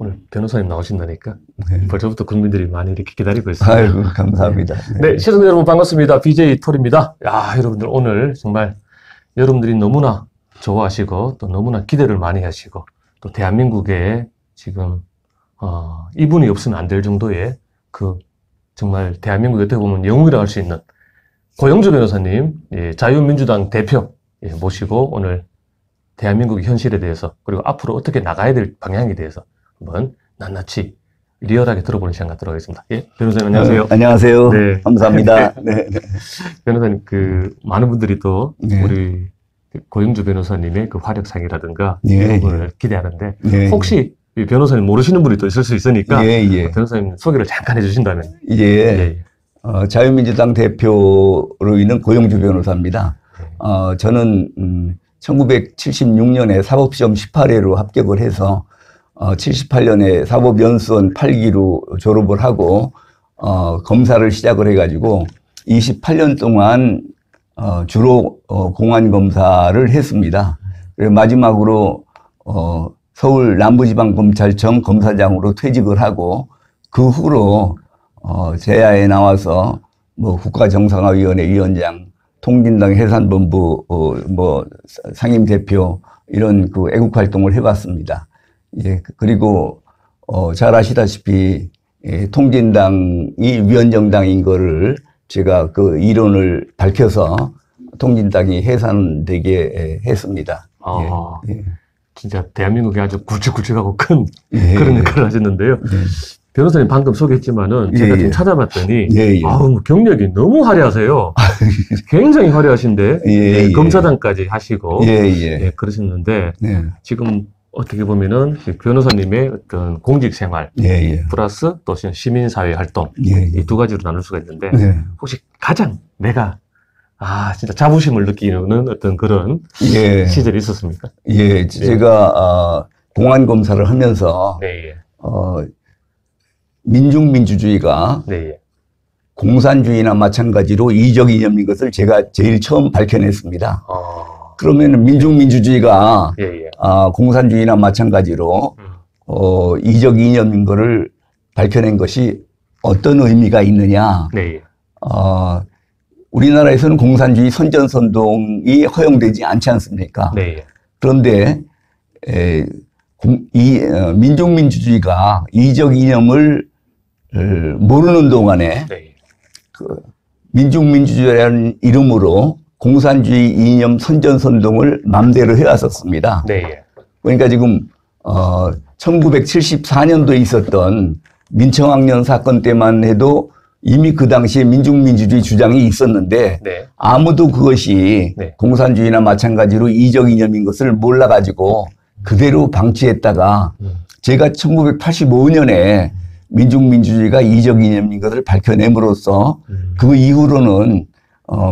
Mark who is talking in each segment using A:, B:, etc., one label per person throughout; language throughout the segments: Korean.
A: 오늘 변호사님 나오신다니까
B: 네.
A: 벌써부터 국민들이 많이 이렇게 기다리고 있습니다.
B: 아이고, 감사합니다.
A: 네, 시청자 여러분 반갑습니다. BJ 톨입니다. 야, 여러분들 오늘 정말 여러분들이 너무나 좋아하시고 또 너무나 기대를 많이 하시고 또 대한민국에 지금 이분이 없으면 안 될 정도의 그 정말 대한민국에 어떻게 보면 영웅이라고 할 수 있는 고영주 변호사님, 자유민주당 대표 모시고 오늘 대한민국의 현실에 대해서 그리고 앞으로 어떻게 나가야 될 방향에 대해서 한번 낱낱이 리얼하게 들어보는 시간 갖도록 하겠습니다. 예, 변호사님 안녕하세요.
B: 안녕하세요.
A: 네.
B: 감사합니다. 네.
A: 변호사님, 많은 분들이 또
B: 네.
A: 우리 고영주 변호사님의 그 활약상이라든가
B: 예,
A: 이런 걸 기대하는데
B: 예,
A: 혹시 이 변호사님 모르시는 분이 또 있을 수 있으니까
B: 예.
A: 변호사님 소개를 잠깐 해주신다면.
B: 예. 자유민주당 대표로 있는 고영주 변호사입니다. 저는 1976년에 사법시험 18회로 합격을 해서 78년에 사법연수원 8기로 졸업을 하고 검사를 시작을 해가지고 28년 동안 주로 공안검사를 했습니다. 그리고 마지막으로 서울 남부지방검찰청 검사장으로 퇴직을 하고 그 후로 제야에 나와서 뭐 국가정상화위원회 위원장, 통진당 해산본부 상임대표 이런 그 애국 활동을 해봤습니다. 예, 그리고 잘 아시다시피 통진당이 위원정당인 거를 제가 그 이론을 밝혀서 통진당이 해산되게 했습니다. 예.
A: 진짜 대한민국에 아주 굵직굵직하고 큰
B: 예.
A: 그런 역할을 하셨는데요.
B: 예.
A: 변호사님 방금 소개했지만은 제가 지금 찾아봤더니 아우 경력이 너무 화려하세요. 굉장히 화려하신데 검사장까지 하시고 그러셨는데 지금 어떻게 보면은 변호사님의 어떤 공직 생활 플러스 또 시민사회 활동 이 두 가지로 나눌 수가 있는데 혹시 가장 내가 진짜 자부심을 느끼는 어떤 그런 시절이 있었습니까?
B: 예, 제가 공안검사를 하면서 민중민주주의가 공산주의나 마찬가지로 이적 이념인 것을 제가 제일 처음 밝혀냈습니다. 그러면 민중민주주의가 공산주의나 마찬가지로 이적 이념인 것을 밝혀낸 것이 어떤 의미가 있느냐. 우리나라에서는 공산주의 선전선동이 허용되지 않지 않습니까? 그런데 민중민주주의가 이적 이념을 모르는 동안에 그 민중민주주의라는 이름으로 공산주의 이념 선전선동을 맘대로 해왔었습니다. 그러니까 지금 1974년도에 있었던 민청학년 사건 때만 해도 이미 그 당시에 민중민주주의 주장이 있었는데 아무도 그것이 공산주의나 마찬가지로 이적 이념인 것을 몰라가지고 그대로 방치했다가 제가 1985년에 민중민주주의가 이적 이념인 것을 밝혀냄으로써 그 이후로는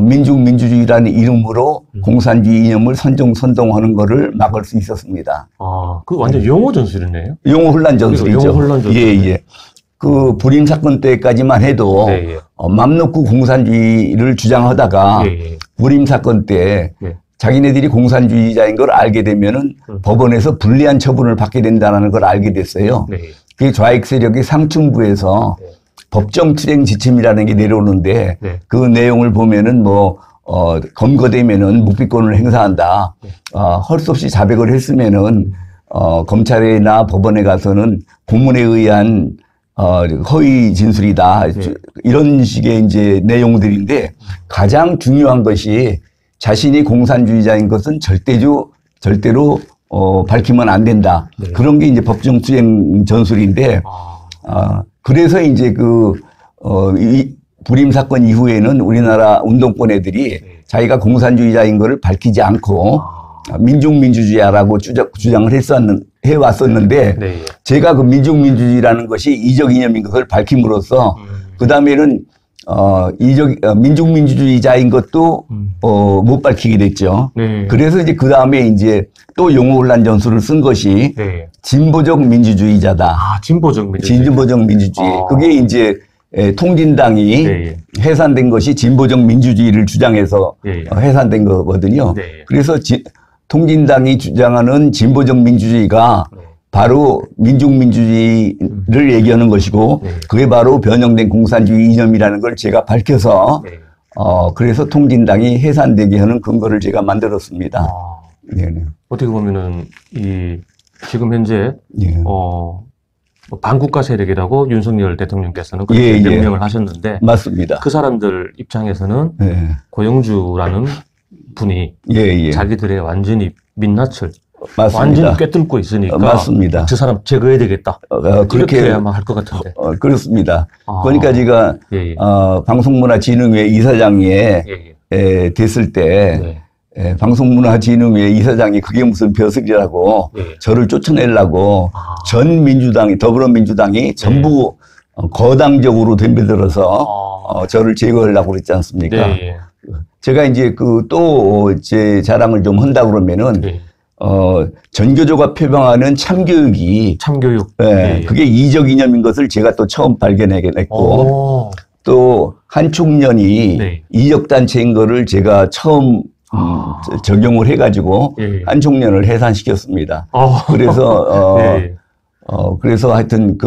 B: 민중민주주의라는 이름으로 공산주의 이념을 선동하는 것을 막을 수 있었습니다.
A: 그 완전 용어 전술이네요.
B: 용어 혼란 전술이죠.
A: 용어 혼란 전술.
B: 예. 그 불임 사건 때까지만 해도 맘 놓고 공산주의를 주장하다가 불임 사건 때 자기네들이 공산주의자인 걸 알게 되면은 법원에서 불리한 처분을 받게 된다는 걸 알게 됐어요. 그 좌익 세력이 상층부에서 법정 투쟁 지침이라는 게 내려오는데 그 내용을 보면은 검거되면은 묵비권을 행사한다. 할 수 없이 자백을 했으면은 검찰이나 법원에 가서는 고문에 의한 허위 진술이다. 이런 식의 이제 내용들인데 가장 중요한 것이 자신이 공산주의자인 것은 절대로 밝히면 안 된다. 그런 게 이제 법정 투쟁 전술인데 그래서 이제 이 불임 사건 이후에는 우리나라 운동권 애들이 자기가 공산주의자인 것을 밝히지 않고 민중민주주의라고 주장을 해왔었는데 제가 그 민중민주주의라는 것이 이적 이념인 것을 밝힘으로써 그 다음에는 민중민주주의자인 것도 못 밝히게 됐죠. 그래서 이제 그 다음에 이제 또 용어 혼란 전술을 쓴 것이 진보적 민주주의자다.
A: 진보적 민주주의.
B: 진보적 민주주의. 그게 이제 통진당이 해산된 것이 진보적 민주주의를 주장해서 해산된 거거든요. 그래서 통진당이 주장하는 진보적 민주주의가 바로 민중민주주의를 얘기하는 것이고
A: 네.
B: 그게 바로 변형된 공산주의 이념이라는 걸 제가 밝혀서
A: 네.
B: 그래서 통진당이 해산되게 하는 근거를 제가 만들었습니다. 네네.
A: 어떻게 보면은 지금 현재
B: 예.
A: 반국가 세력이라고 윤석열 대통령께서는 그렇게 명명을 하셨는데
B: 맞습니다.
A: 그 사람들 입장에서는
B: 예.
A: 고영주라는 분이 자기들의 완전히 민낯을
B: 맞습니다.
A: 완전히 꿰뚫고 있으니까
B: 맞습니다.
A: 저 사람 제거해야 되겠다. 그렇게 아마 할 것 같은데.
B: 그렇습니다. 그러니까 제가 방송문화진흥회 이사장에 됐을 때 방송문화진흥회 이사장이 그게 무슨 벼슬이라고 저를 쫓아내려고 전 민주당이 더불어민주당이 전부 거당적으로 덤벼들어서 저를 제거하려고 그랬지 않습니까? 제가 이제 또 제 자랑을 좀 한다 그러면은 전교조가 표방하는 참교육이
A: 참교육.
B: 그게 이적 이념인 것을 제가 또 처음 발견해냈고 또 한총련이 이적 단체인 거를 제가 처음 적용을 해가지고 한총련을 해산시켰습니다. 그래서 하여튼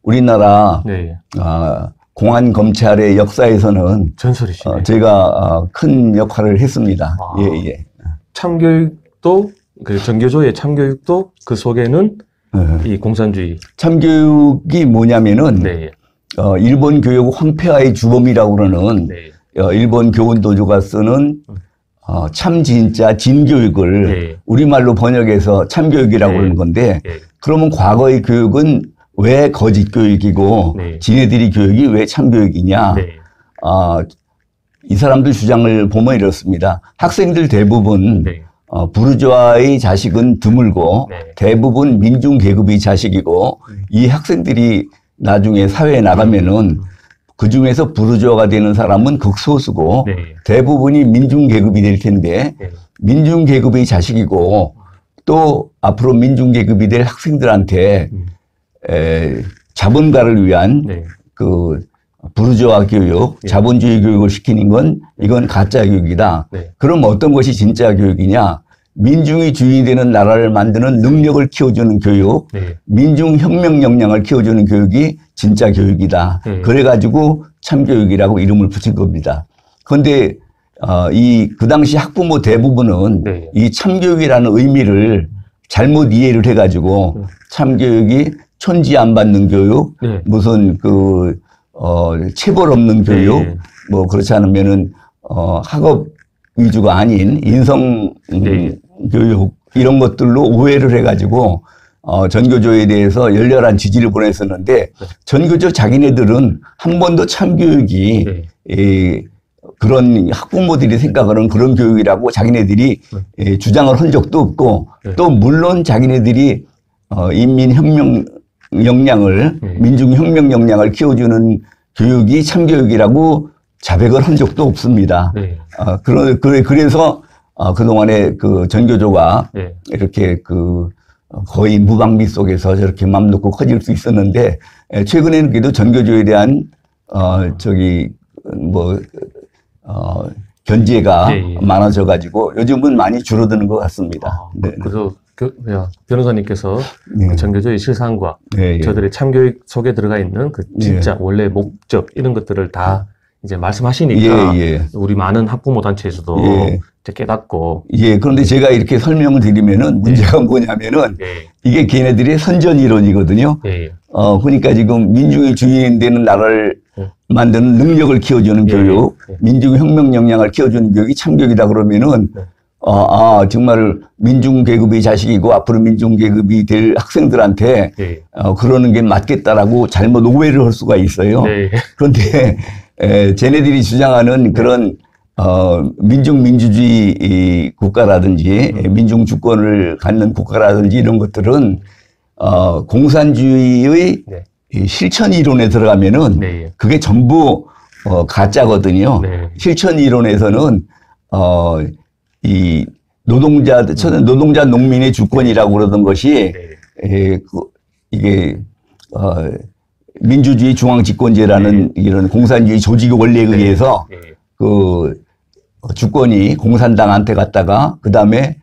B: 우리나라 공안 검찰의 역사에서는
A: 전설이시네.
B: 제가 큰 역할을 했습니다.
A: 참교육도 전교조의 참교육도 그 속에는 이 공산주의
B: 참교육이 뭐냐면은 일본 교육 황폐화의 주범이라고 그러는 일본 교원도조가 쓰는 참 진짜 진교육을 우리말로 번역해서 참교육이라고 그러는 건데 그러면 과거의 교육은 왜 거짓 교육이고 지네들이 교육이 왜 참교육이냐. 이 사람들 주장을 보면 이렇습니다. 학생들 대부분 부르주아의 자식은 드물고 대부분 민중계급의 자식이고 이 학생들이 나중에 사회에 나가면은 그 중에서 부르주아가 되는 사람은 극소수고 대부분이 민중계급이 될 텐데 민중계급의 자식이고 또 앞으로 민중계급이 될 학생들한테 자본가를 위한 부르주아 교육, 자본주의 교육을 시키는 건 이건 가짜 교육이다. 그럼 어떤 것이 진짜 교육이냐? 민중이 주인이 되는 나라를 만드는 능력을 키워주는 교육, 민중혁명 역량을 키워주는 교육이 진짜 교육이다. 그래가지고 참교육이라고 이름을 붙인 겁니다. 그런데 그 당시 학부모 대부분은 이 참교육이라는 의미를 잘못 이해를 해가지고 참교육이 촌지 안 받는 교육, 무슨 체벌 없는 교육, 뭐 그렇지 않으면은 학업 위주가 아닌 인성 교육 이런 것들로 오해를 해가지고 전교조에 대해서 열렬한 지지를 보냈었는데 전교조 자기네들은 한 번도 참교육이 그런 학부모들이 생각하는 그런 교육이라고 자기네들이 주장을 한 적도 없고 또 물론 자기네들이 인민혁명 역량을 민중혁명 역량을 키워주는 교육이 참교육이라고 자백을 한 적도 없습니다. 그래서 그동안에 전교조가 이렇게 거의 무방비 속에서 저렇게 맘 놓고 커질 수 있었는데 최근에는 그래도 전교조에 대한 견제가 많아져 가지고 요즘은 많이 줄어드는 것 같습니다.
A: 그래서 변호사님께서 전교조의 실상과 저들의 참교육 속에 들어가 있는 진짜 원래 목적 이런 것들을 다 이제 말씀하시니까 우리 많은 학부모 단체에서도 이제 깨닫고
B: 그런데 제가 이렇게 설명을 드리면은 문제가 뭐냐면은 이게 걔네들의 선전 이론이거든요. 그러니까 지금 민중이 주인이 되는 나라를 만드는 능력을 키워주는 교육, 민중혁명 역량을 키워주는 교육이 참교육이다 그러면은 정말 민중계급의 자식이고 앞으로 민중계급이 될 학생들한테 그러는 게 맞겠다라고 잘못 오해를 할 수가 있어요. 그런데 쟤네들이 주장하는 그런 민중민주주의 국가라든지 민중주권을 갖는 국가라든지 이런 것들은 공산주의의 실천 이론에 들어가면은 그게 전부 가짜거든요. 실천 이론에서는 이 노동자 농민의 주권이라고 그러던 것이 이게 민주주의 중앙집권제라는 이런 공산주의 조직 원리에 의해서 주권이 공산당한테 갔다가 그다음에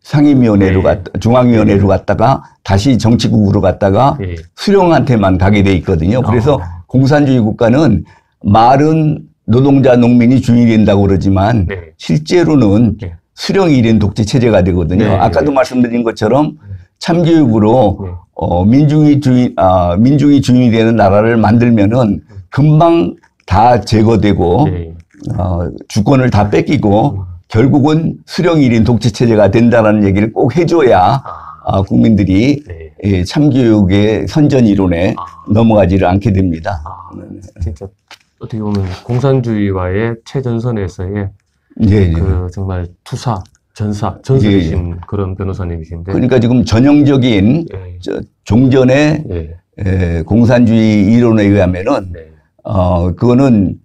B: 상임위원회로 중앙위원회로 갔다가 다시 정치국으로 갔다가 수령한테만 가게 돼 있거든요. 그래서 공산주의 국가는 말은 노동자, 농민이 주인이 된다고 그러지만 실제로는 수령이 된 독재 체제가 되거든요. 아까도 말씀드린 것처럼 참교육으로 민중이 주인이 되는 나라를 만들면은 금방 다 제거되고 주권을 다 뺏기고 결국은 수령이 된 독재 체제가 된다는 얘기를 꼭 해줘야 국민들이 참교육의 선전 이론에 넘어가지를 않게 됩니다.
A: 진짜 어떻게 보면 공산주의와의 최전선에서의 그 정말 전설이신 그런 변호사님이신데.
B: 그러니까 지금 전형적인 종전의 공산주의 이론에 의하면은 그거는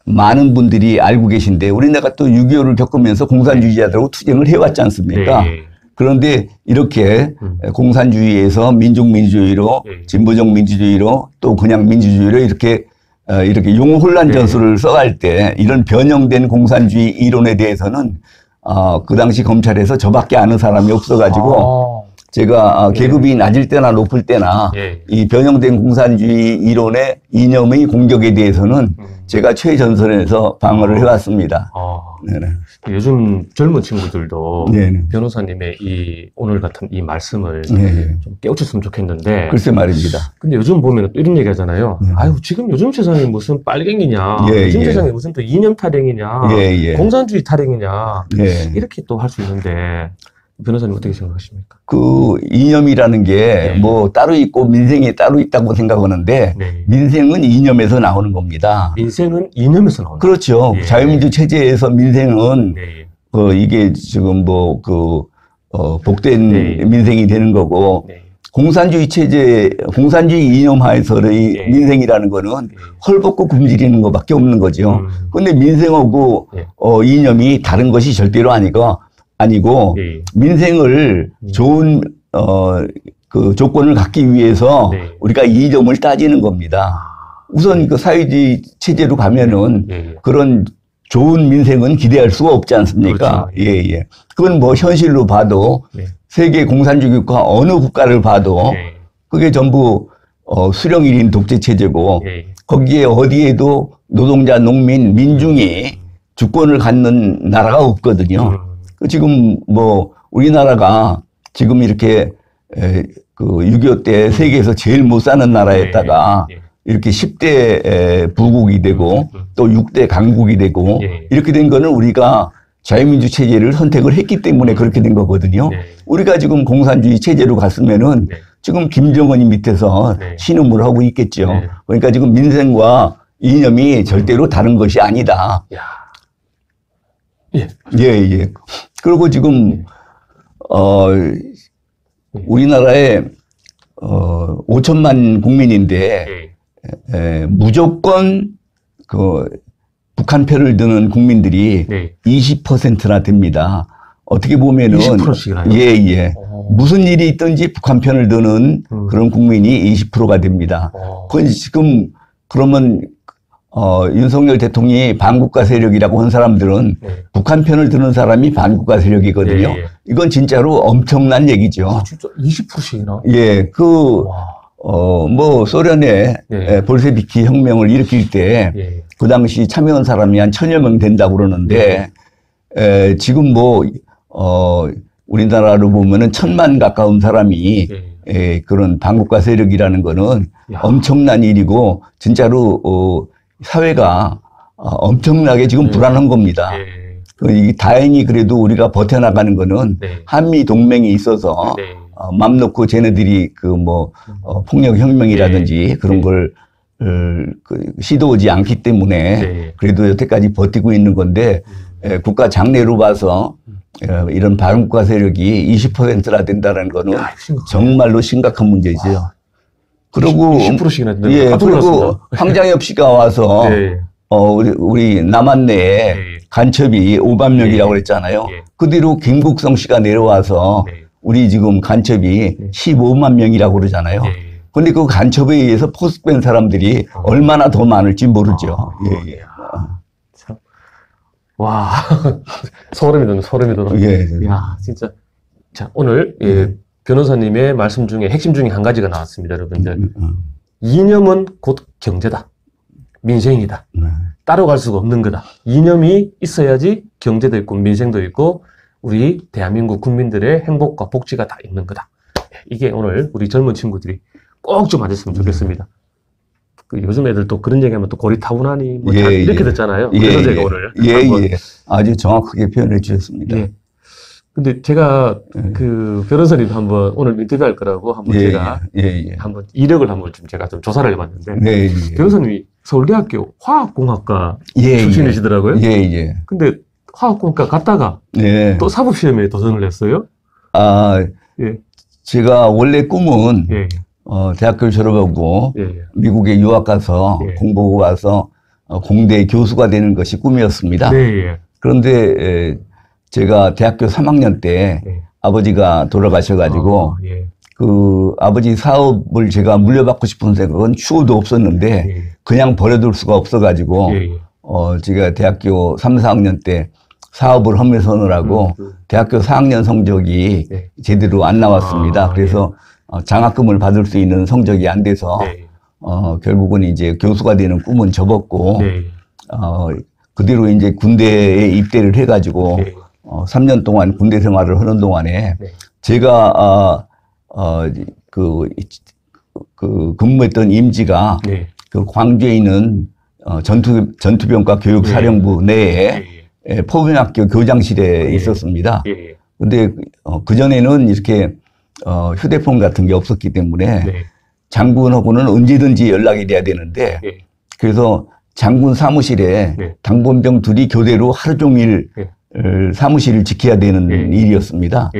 B: 많은 분들이 알고 계신데 우리나라가 또 6.25를 겪으면서 공산주의자들하고 투쟁을 해왔지 않습니까? 그런데 이렇게 공산주의에서 민족민주주의로 진보적 민주주의로 또 그냥 민주주의로 이렇게 용혼란 전술을 써갈 때 이런 변형된 공산주의 이론에 대해서는 그 당시 검찰에서 저밖에 아는 사람이 없어가지고 제가 계급이 낮을 때나 높을 때나 이 변형된 공산주의 이론의 이념의 공격에 대해서는 제가 최전선에서 방어를 해왔습니다.
A: 요즘 젊은 친구들도 변호사님의 오늘 같은 이 말씀을 좀 깨우쳤으면 좋겠는데.
B: 글쎄 말입니다.
A: 근데 요즘 보면 또 이런 얘기 하잖아요. 아유, 지금 요즘 세상에 무슨 빨갱이냐. 요즘 세상에 무슨 또 이념 타령이냐. 공산주의 타령이냐. 이렇게 또 할 수 있는데. 변호사님 어떻게 생각하십니까?
B: 그 이념이라는 게 뭐 따로 있고 민생이 따로 있다고 생각하는데 민생은 이념에서 나오는 겁니다.
A: 민생은 이념에서 나오는 거죠.
B: 그렇죠. 자유민주 체제에서 민생은 이게 지금 복된 민생이 되는 거고 공산주의 체제, 공산주의 이념하에서의 민생이라는 거는 헐벗고 굶주리는 것밖에 없는 거죠. 그런데 민생하고 이념이 다른 것이 절대로 아니고 민생을 좋은 그 조건을 갖기 위해서 우리가 이점을 따지는 겁니다. 우선 그 사회주의 체제로 가면은 그런 좋은 민생은 기대할 수가 없지 않습니까? 그렇죠. 그건 뭐 현실로 봐도 세계 공산주의 국가 어느 국가를 봐도 그게 전부 수령 1인 독재 체제고 거기에 어디에도 노동자, 농민, 민중이 주권을 갖는 나라가 없거든요. 지금 뭐 우리나라가 지금 이렇게 그 6.25 때 세계에서 제일 못 사는 나라에다가 이렇게 10대 부국이 되고 또 6대 강국이 되고 이렇게 된 거는 우리가 자유민주 체제를 선택을 했기 때문에 그렇게 된 거거든요. 우리가 지금 공산주의 체제로 갔으면은 지금 김정은이 밑에서 신음을 하고 있겠죠. 그러니까 지금 민생과 이념이 절대로 다른 것이 아니다. 그리고 지금, 우리나라에, 5천만 국민인데, 무조건 북한 편을 드는 국민들이 20%나 됩니다. 어떻게 보면은.
A: 20%씩이나요?
B: 무슨 일이 있든지 북한 편을 드는 그런 국민이 20%가 됩니다. 그건 지금, 그러면, 윤석열 대통령이 반국가 세력이라고 한 사람들은 북한 편을 드는 사람이 반국가 세력이거든요. 이건 진짜로 엄청난 얘기죠.
A: 진짜 20%씩이나?
B: 뭐, 소련의 볼셰비키 혁명을 일으킬 때, 그 당시 참여한 사람이 한 1000여 명 된다고 그러는데, 지금 뭐, 우리나라로 보면은 1000만 가까운 사람이 그런 반국가 세력이라는 거는 엄청난 일이고, 진짜로, 사회가 엄청나게 지금 불안한 겁니다. 다행히 그래도 우리가 버텨나가는 거는 한미 동맹이 있어서 맘 놓고 쟤네들이 폭력혁명이라든지 그런 걸 시도하지 않기 때문에 그래도 여태까지 버티고 있는 건데 국가 장래로 봐서 이런 반국가 세력이 20%나 된다는 거는 정말로 심각한 문제죠. 그리고
A: 20%씩이나
B: 그리고 황장엽 씨가 와서 우리 남한 내에 간첩이 5만 명이라고 그랬잖아요. 그 뒤로 김국성 씨가 내려와서 우리 지금 간첩이 15만 명이라고 그러잖아요. 그런데 그 간첩에 의해서 포섭된 사람들이 얼마나 더 많을지 모르죠.
A: 와, 소름이 돋네, 소름이 돋아.
B: 예.
A: 야, 진짜. 자, 오늘, 변호사님의 말씀 중에 핵심 중에 한 가지가 나왔습니다, 여러분들. 이념은 곧 경제다. 민생이다. 따라갈 수가 없는 거다. 이념이 있어야지 경제도 있고 민생도 있고 우리 대한민국 국민들의 행복과 복지가 다 있는 거다. 이게 오늘 우리 젊은 친구들이 꼭 좀 아셨으면 좋겠습니다. 그 요즘 애들 또 그런 얘기하면 또 고리타분하니 뭐 이렇게 듣잖아요. 그래서 제가 오늘
B: 아주 정확하게 표현해 주셨습니다.
A: 근데 제가 그 변호사님 한번 오늘 인터뷰할 거라고 한번 제가 한번 이력을 한번 좀 제가 좀 조사를 해봤는데 변호사님이 서울대학교 화학공학과 출신이시더라고요. 근데 화학공학과 갔다가 또 사법시험에 도전을 했어요.
B: 제가 원래 꿈은 대학교를 졸업하고 미국에 유학 가서 공부하고 와서 공대 교수가 되는 것이 꿈이었습니다. 그런데 제가 대학교 3학년 때 아버지가 돌아가셔가지고 그 아버지 사업을 제가 물려받고 싶은 생각은 추호도 없었는데 그냥 버려둘 수가 없어가지고 제가 대학교 3, 4학년 때 사업을 헌매선을 대학교 4학년 성적이 제대로 안 나왔습니다. 그래서 장학금을 받을 수 있는 성적이 안 돼서 결국은 이제 교수가 되는 꿈은 접었고 그대로 이제 군대에 입대를 해가지고 3년 동안 군대 생활을 하는 동안에 제가 근무했던 임지가 그 광주에 있는 전투병과 교육사령부 내에 포병학교 교장실에 있었습니다. 근데 그전에는 이렇게 휴대폰 같은 게 없었기 때문에 장군하고는 언제든지 연락이 돼야 되는데 그래서 장군 사무실에 당번병 둘이 교대로 하루 종일 사무실을 지켜야 되는 일이었습니다.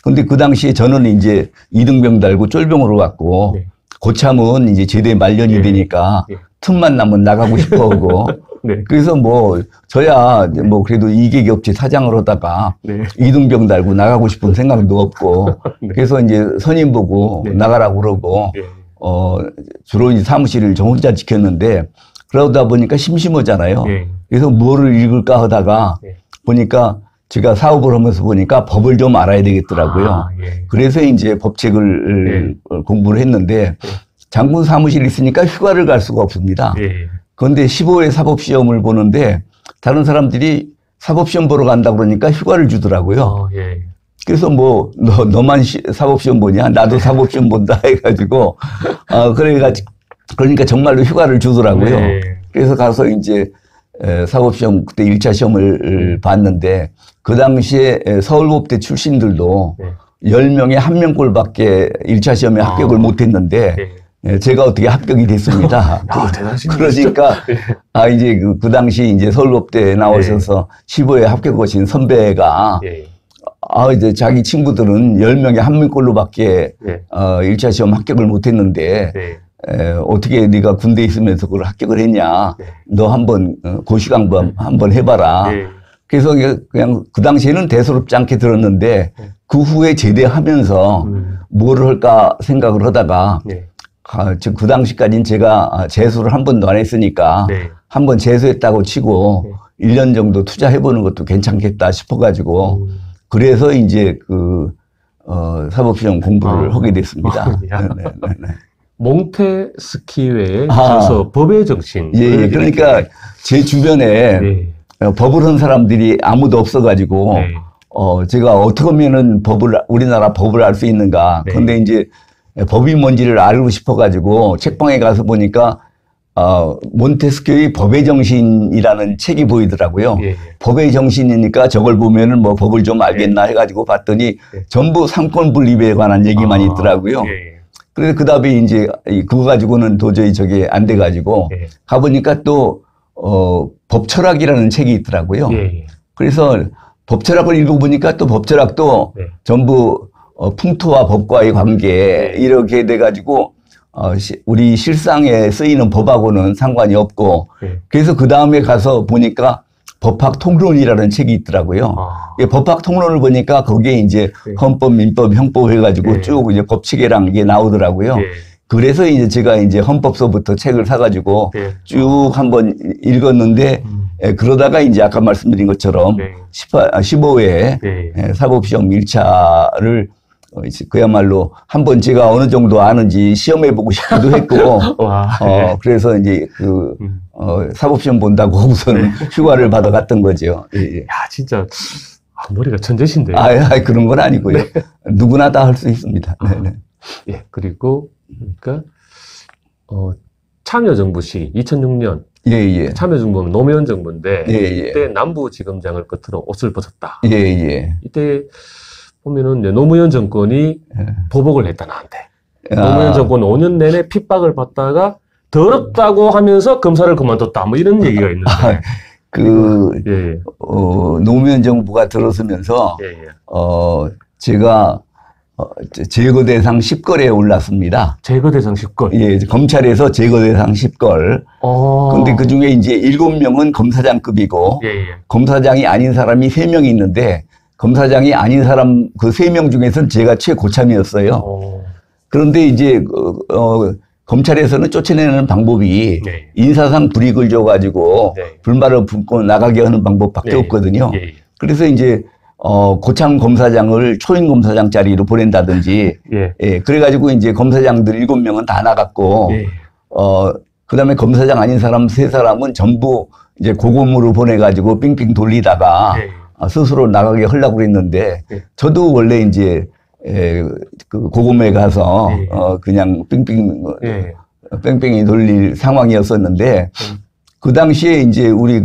B: 근데 그 당시에 저는 이제 이등병 달고 쫄병으로 갔고 고참은 이제 제대 말년이 되니까 틈만 나면 나가고 싶어 하고 그래서 뭐 저야 뭐 그래도 이계급제 사장을 하다가 이등병 달고 나가고 싶은 생각도 없고 그래서 이제 선임 보고 나가라고 그러고 주로 이제 사무실을 저 혼자 지켰는데 그러다 보니까 심심하잖아요. 그래서 뭐를 읽을까 하다가 보니까 제가 사업을 하면서 보니까 법을 좀 알아야 되겠더라고요. 그래서 이제 법책을 공부를 했는데 장군 사무실에 있으니까 휴가를 갈 수가 없습니다. 그런데 15회 사법시험을 보는데 다른 사람들이 사법시험 보러 간다고 그러니까 휴가를 주더라고요. 그래서 뭐 너만 사법시험 보냐? 나도 사법시험 본다 해가지고 그러니까 정말로 휴가를 주더라고요. 그래서 가서 이제 사법시험 그때 1차 시험을 봤는데 그 당시에 서울법대 출신들도 10명에 1명꼴밖에 1차 시험에 합격을 못했는데 제가 어떻게 합격이 됐습니다. 그러니까 이제 그 당시 이제 서울법대에 나오셔서 15회 합격하신 선배가 이제 자기 친구들은 10명에 1명꼴로밖에 1차 시험 합격을 못했는데 어떻게 네가 군대에 있으면서 그걸 합격을 했냐. 너 한번 고시강부 한번 해봐라. 그래서 그냥 그 당시에는 대수롭지 않게 들었는데 그 후에 제대하면서 뭐를 할까 생각을 하다가 지금 그 당시까지는 제가 재수를 한 번도 안 했으니까 한 번 재수했다고 치고 1년 정도 투자해보는 것도 괜찮겠다 싶어가지고 그래서 이제 사법시험 공부를 하게 됐습니다.
A: 몽테스키웨의 저서 법의 정신.
B: 그러니까 제 주변에 법을 한 사람들이 아무도 없어가지고 제가 어떻게 하면은 우리나라 법을 알 수 있는가. 그런데 이제 법이 뭔지를 알고 싶어가지고 책방에 가서 보니까 몬테스키의 법의 정신이라는 책이 보이더라고요. 법의 정신이니까 저걸 보면은 뭐 법을 좀 알겠나 해가지고 봤더니 전부 삼권 분립에 관한 얘기만 있더라고요. 그래서 그 다음에 이제 그거 가지고는 도저히 저게 안 돼가지고 가보니까 또 법철학이라는 책이 있더라고요. 그래서 법철학을 읽어보니까 또 법철학도 전부 풍토와 법과의 관계 이렇게 돼가지고 우리 실상에 쓰이는 법하고는 상관이 없고 그래서 그 다음에 가서 보니까 법학 통론이라는 책이 있더라고요. 법학 통론을 보니까 거기에 이제 헌법, 민법, 형법 해가지고 쭉 이제 법 체계랑 이게 나오더라고요. 그래서 이제 제가 이제 헌법서부터 책을 사가지고
A: 예.
B: 쭉 한번 읽었는데 그러다가 이제 아까 말씀드린 것처럼 15회 사법시험 1차를 그야말로 한번 제가 어느 정도 아는지 시험해보고 싶기도 했고, 그래서 이제 사법시험 본다고 우선 휴가를 받아갔던 거죠. 예.
A: 야, 진짜. 머리가 천재신데요.
B: 그런 건 아니고요. 네. 누구나 다 할 수 있습니다. 네네.
A: 예, 그리고, 그러니까, 참여정부 시 2006년.
B: 예.
A: 참여정부는 노무현 정부인데,
B: 예.
A: 이때 남부지검장을 끝으로 옷을 벗었다.
B: 예.
A: 이때 보면은 노무현 정권이 보복을 했다, 나한테. 노무현 정권 5년 내내 핍박을 받다가 더럽다고 하면서 검사를 그만뒀다. 뭐 이런 얘기가 있는데.
B: 노무현 정부가 들어서면서, 제가, 제거 대상 10걸에 올랐습니다.
A: 제거 대상 10걸?
B: 예, 검찰에서 제거 대상 10걸. 근데 그 중에 이제 7명은 검사장급이고, 검사장이 아닌 사람이 3명 있는데, 검사장이 아닌 사람 그 3명 중에서는 제가 최고참이었어요. 그런데 이제, 검찰에서는 쫓아내는 방법이 인사상 불이익을 줘가지고 불만을 품고 나가게 하는 방법밖에 없거든요. 그래서 이제 고참 검사장을 초임 검사장 자리로 보낸다든지, 그래가지고 이제 검사장들 7명은 다 나갔고, 그다음에 검사장 아닌 사람 3사람은 전부 이제 고검으로 보내가지고 삥삥 돌리다가 스스로 나가게 하려고 그랬는데, 저도 원래 이제 그 고검에 가서 그냥 뺑뺑이 돌릴 상황이었었는데 그 당시에 이제 우리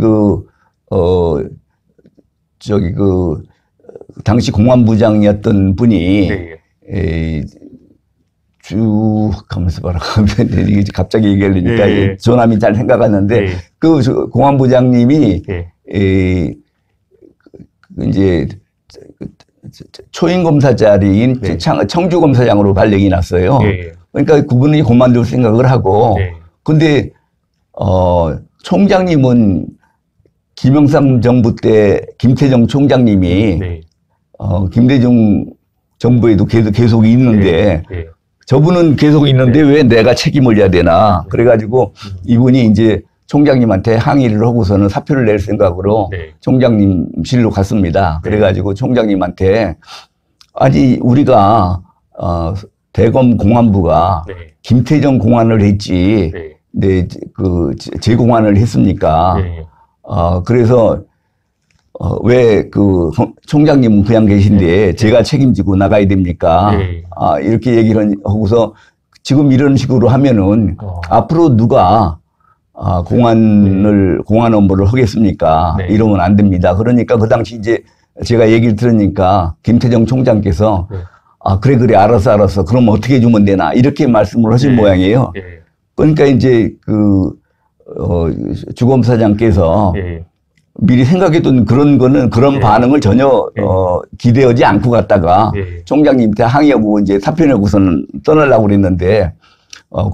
B: 당시 공안부장이었던 분이 쭉 가면서 봐라 이게 갑자기 얘기하려니까 전함이 잘 생각하는데 그 공안부장님이 이제 초임 검사 자리인 청주 검사장으로 발령이 났어요. 그러니까 그분이 그만둘 생각을 하고, 근데 총장님은 김영삼 정부 때 김태정 총장님이 김대중 정부에도 계속 있는데 저분은 계속 있는데 왜 내가 책임을 져야 되나? 그래가지고 이분이 이제 총장님한테 항의를 하고서는 사표를 낼 생각으로 총장님실로 갔습니다. 그래가지고 총장님한테 아니 우리가 대검 공안부가 김태정 공안을 했지 재공안을 했습니까? 그래서 왜 그 총장님은 그냥 계신데 제가 책임지고 나가야 됩니까? 이렇게 얘기를 하고서 지금 이런 식으로 하면은 앞으로 누가 공안 업무를 하겠습니까? 이러면 안 됩니다. 그러니까 그 당시 이제 제가 얘기를 들으니까 김태정 총장께서 그래 알았어 그럼 어떻게 해주면 되나 이렇게 말씀을 하신 모양이에요. 그러니까 이제 주검사장께서 미리 생각했던 그런 반응을 전혀 기대하지 않고 갔다가 총장님한테 항의하고 이제 사표 내고서는 떠나려고 그랬는데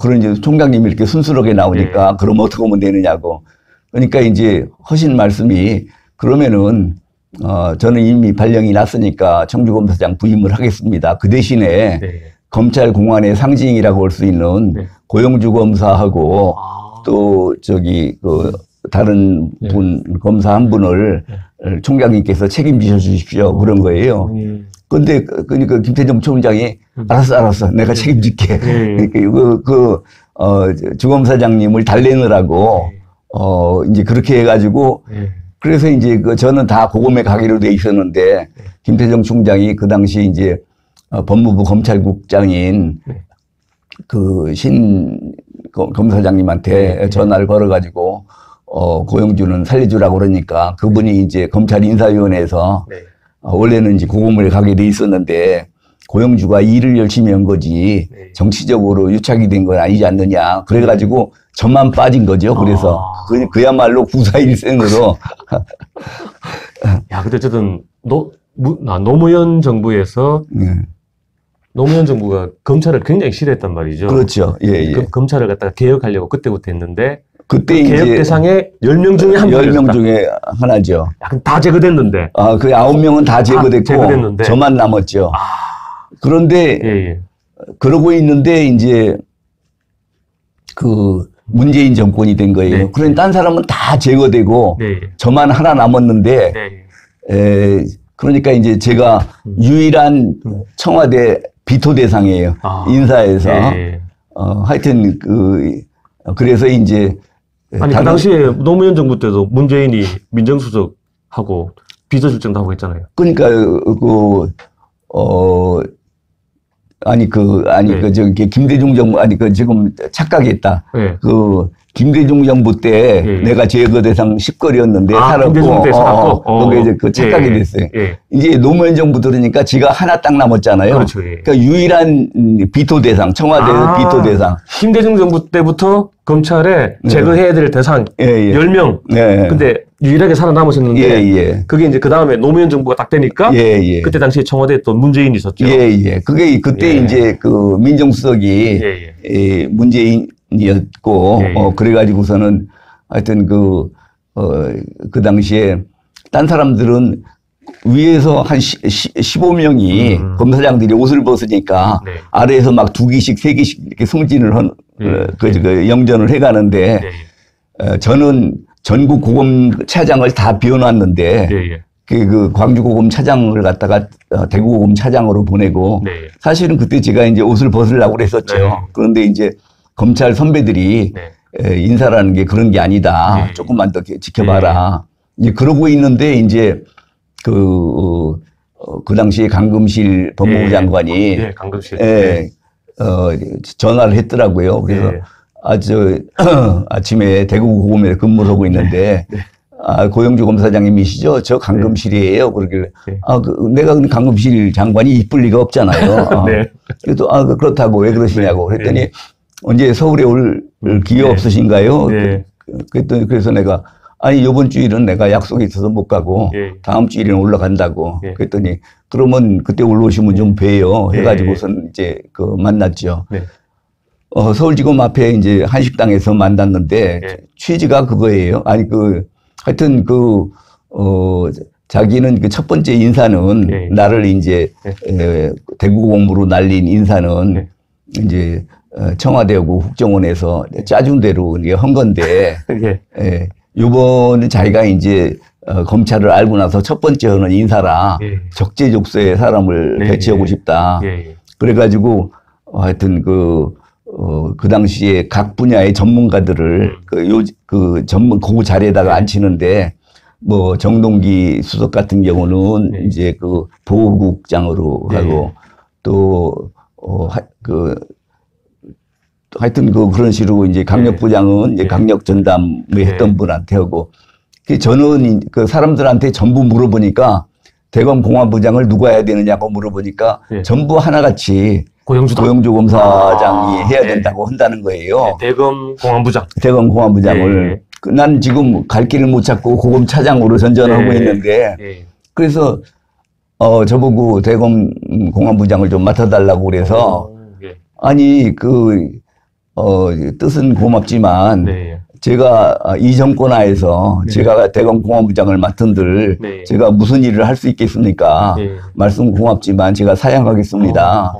B: 그런 이제 총장님이 이렇게 순수하게 나오니까 그럼 어떻게 하면 되느냐고. 그러니까 이제 하신 말씀이 그러면은 저는 이미 발령이 났으니까 청주검사장 부임을 하겠습니다. 그 대신에 검찰 공안의 상징이라고 할 수 있는 고영주 검사하고 또 다른 검사 한 분을 총장님께서 책임지셔 주십시오. 그런 거예요. 근데 그러니까 김태정 총장이 알았어 내가 책임질게. 그러니까 주검사장님을 달래느라고 이제 그렇게 해가지고 그래서 이제 저는 다 고검에 가기로 돼 있었는데 김태정 총장이 그 당시 이제 법무부 검찰국장인 신 검사장님한테 전화를 걸어가지고 고영주는 살려주라고 그러니까 그분이 이제 검찰 인사위원회에서 원래는 이제 고검을 가게 돼 있었는데 고영주가 일을 열심히 한 거지 정치적으로 유착이 된 건 아니지 않느냐. 그래가지고 저만 빠진 거죠. 그래서 그야말로 구사일생으로.
A: 야, 근데 어쨌든 노무현 정부에서 노무현 정부가 검찰을 굉장히 싫어했단 말이죠.
B: 그렇죠.
A: 검찰을 갖다가 개혁하려고 그때부터 했는데
B: 그때
A: 개혁
B: 이제
A: 대상에 10명 중에 한 명이었다.
B: 10명 중에 하나죠.
A: 약간 다 제거됐는데.
B: 그 9명은 다 제거됐고 저만 남았죠. 그런데 그러고 있는데 이제 그 문재인 정권이 된 거예요.
A: 네.
B: 그러니 딴 사람은 다 제거되고
A: 네.
B: 저만 하나 남았는데 그러니까 이제 제가 유일한 청와대 비토 대상이에요. 인사에서. 하여튼 그래서 이제
A: 아니 그 당시에 노무현 정부 때도 문재인이 민정수석하고 비서실장도 하고 했잖아요.
B: 그러니까 저기 김대중 정부 지금 착각했다.
A: 네.
B: 김대중 정부 때 내가 제거 대상 10거리였는데 살았고,
A: 김대중 때 살았고,
B: 그게 이제 착각이 됐어요. 이제 노무현 정부 들으니까 지가 하나 딱 남았잖아요.
A: 그렇죠.
B: 그러니까 유일한 비토 대상, 청와대 비토 대상.
A: 김대중 정부 때부터 검찰에 제거해야 될 대상 10명. 근데 유일하게 살아남으셨는데 그게 이제 그 다음에 노무현 정부가 딱 되니까 그때 당시에 청와대에 또 문재인이 있었죠.
B: 그게 그때 이제 그 민정수석이 문재인이었고 그래가지고서는 하여튼 그 당시에 딴 사람들은 위에서 한 15명이 검사장들이 옷을 벗으니까 아래에서 막 2기씩 3기씩 이렇게 승진을 영전을 해가는데 저는 전국 고검 차장을 다 비워놨는데 그 광주 고검 차장을 갖다가 대구 고검 차장으로 보내고 사실은 그때 제가 이제 옷을 벗으려고 그랬었죠. 그런데 이제 검찰 선배들이 인사라는 게 그런 게 아니다. 조금만 더 지켜봐라. 이제 그러고 있는데 이제 그 당시에 강금실 법무부 장관이 전화를 했더라고요. 그래서 아침에 대구 고검에 근무를 하고 있는데 고영주 검사장님이시죠? 저 강금실이에요. 그러길래 내가 강금실 장관이 이쁠 리가 없잖아요. 그래도 그렇다고 왜 그러시냐고 그랬더니 언제 서울에 올 기회 없으신가요? 그랬더니 그래서 내가 이번 주일은 내가 약속이 있어서 못 가고 다음 주일에는 올라간다고 그랬더니 그러면 그때 올라오시면 좀 봬요 해가지고선 이제 만났죠. 서울지검 앞에 이제 한식당에서 만났는데 취지가 그거예요. 하여튼 자기는 그 첫 번째 인사는 나를 이제 대구고검으로 날린 인사는 이제 청와대하고 국정원에서 짜준 대로 한 건데 요번은 자기가 이제 검찰을 알고 나서 첫 번째 하는 인사라 적재적소에 사람을 배치하고 싶다. 그래가지고 하여튼 그 당시에 각 분야의 전문가들을 전문 그 자리에다가 앉히는데 뭐 정동기 수석 같은 경우는 이제 그 보호국장으로 하고 또 하여튼 그런 식으로 이제 강력부장은 이제 강력 전담을 했던 분한테 하고 저는 그 사람들한테 전부 물어보니까 대검 공안부장을 누가 해야 되느냐고 물어보니까 전부 하나같이 고영주 검사장이 해야 된다고 한다는 거예요.
A: 대검 공안부장.
B: 대검 공안부장을. 난 지금 갈 길을 못 찾고 고검 차장으로 전전하고 있는데 그래서 저보고 대검 공안부장을 좀 맡아달라고 그래서 아니 뜻은 고맙지만 제가 이 정권 하에서 제가 대검 공안부장을 맡은들 제가 무슨 일을 할 수 있겠습니까? 말씀 고맙지만 제가 사양하겠습니다.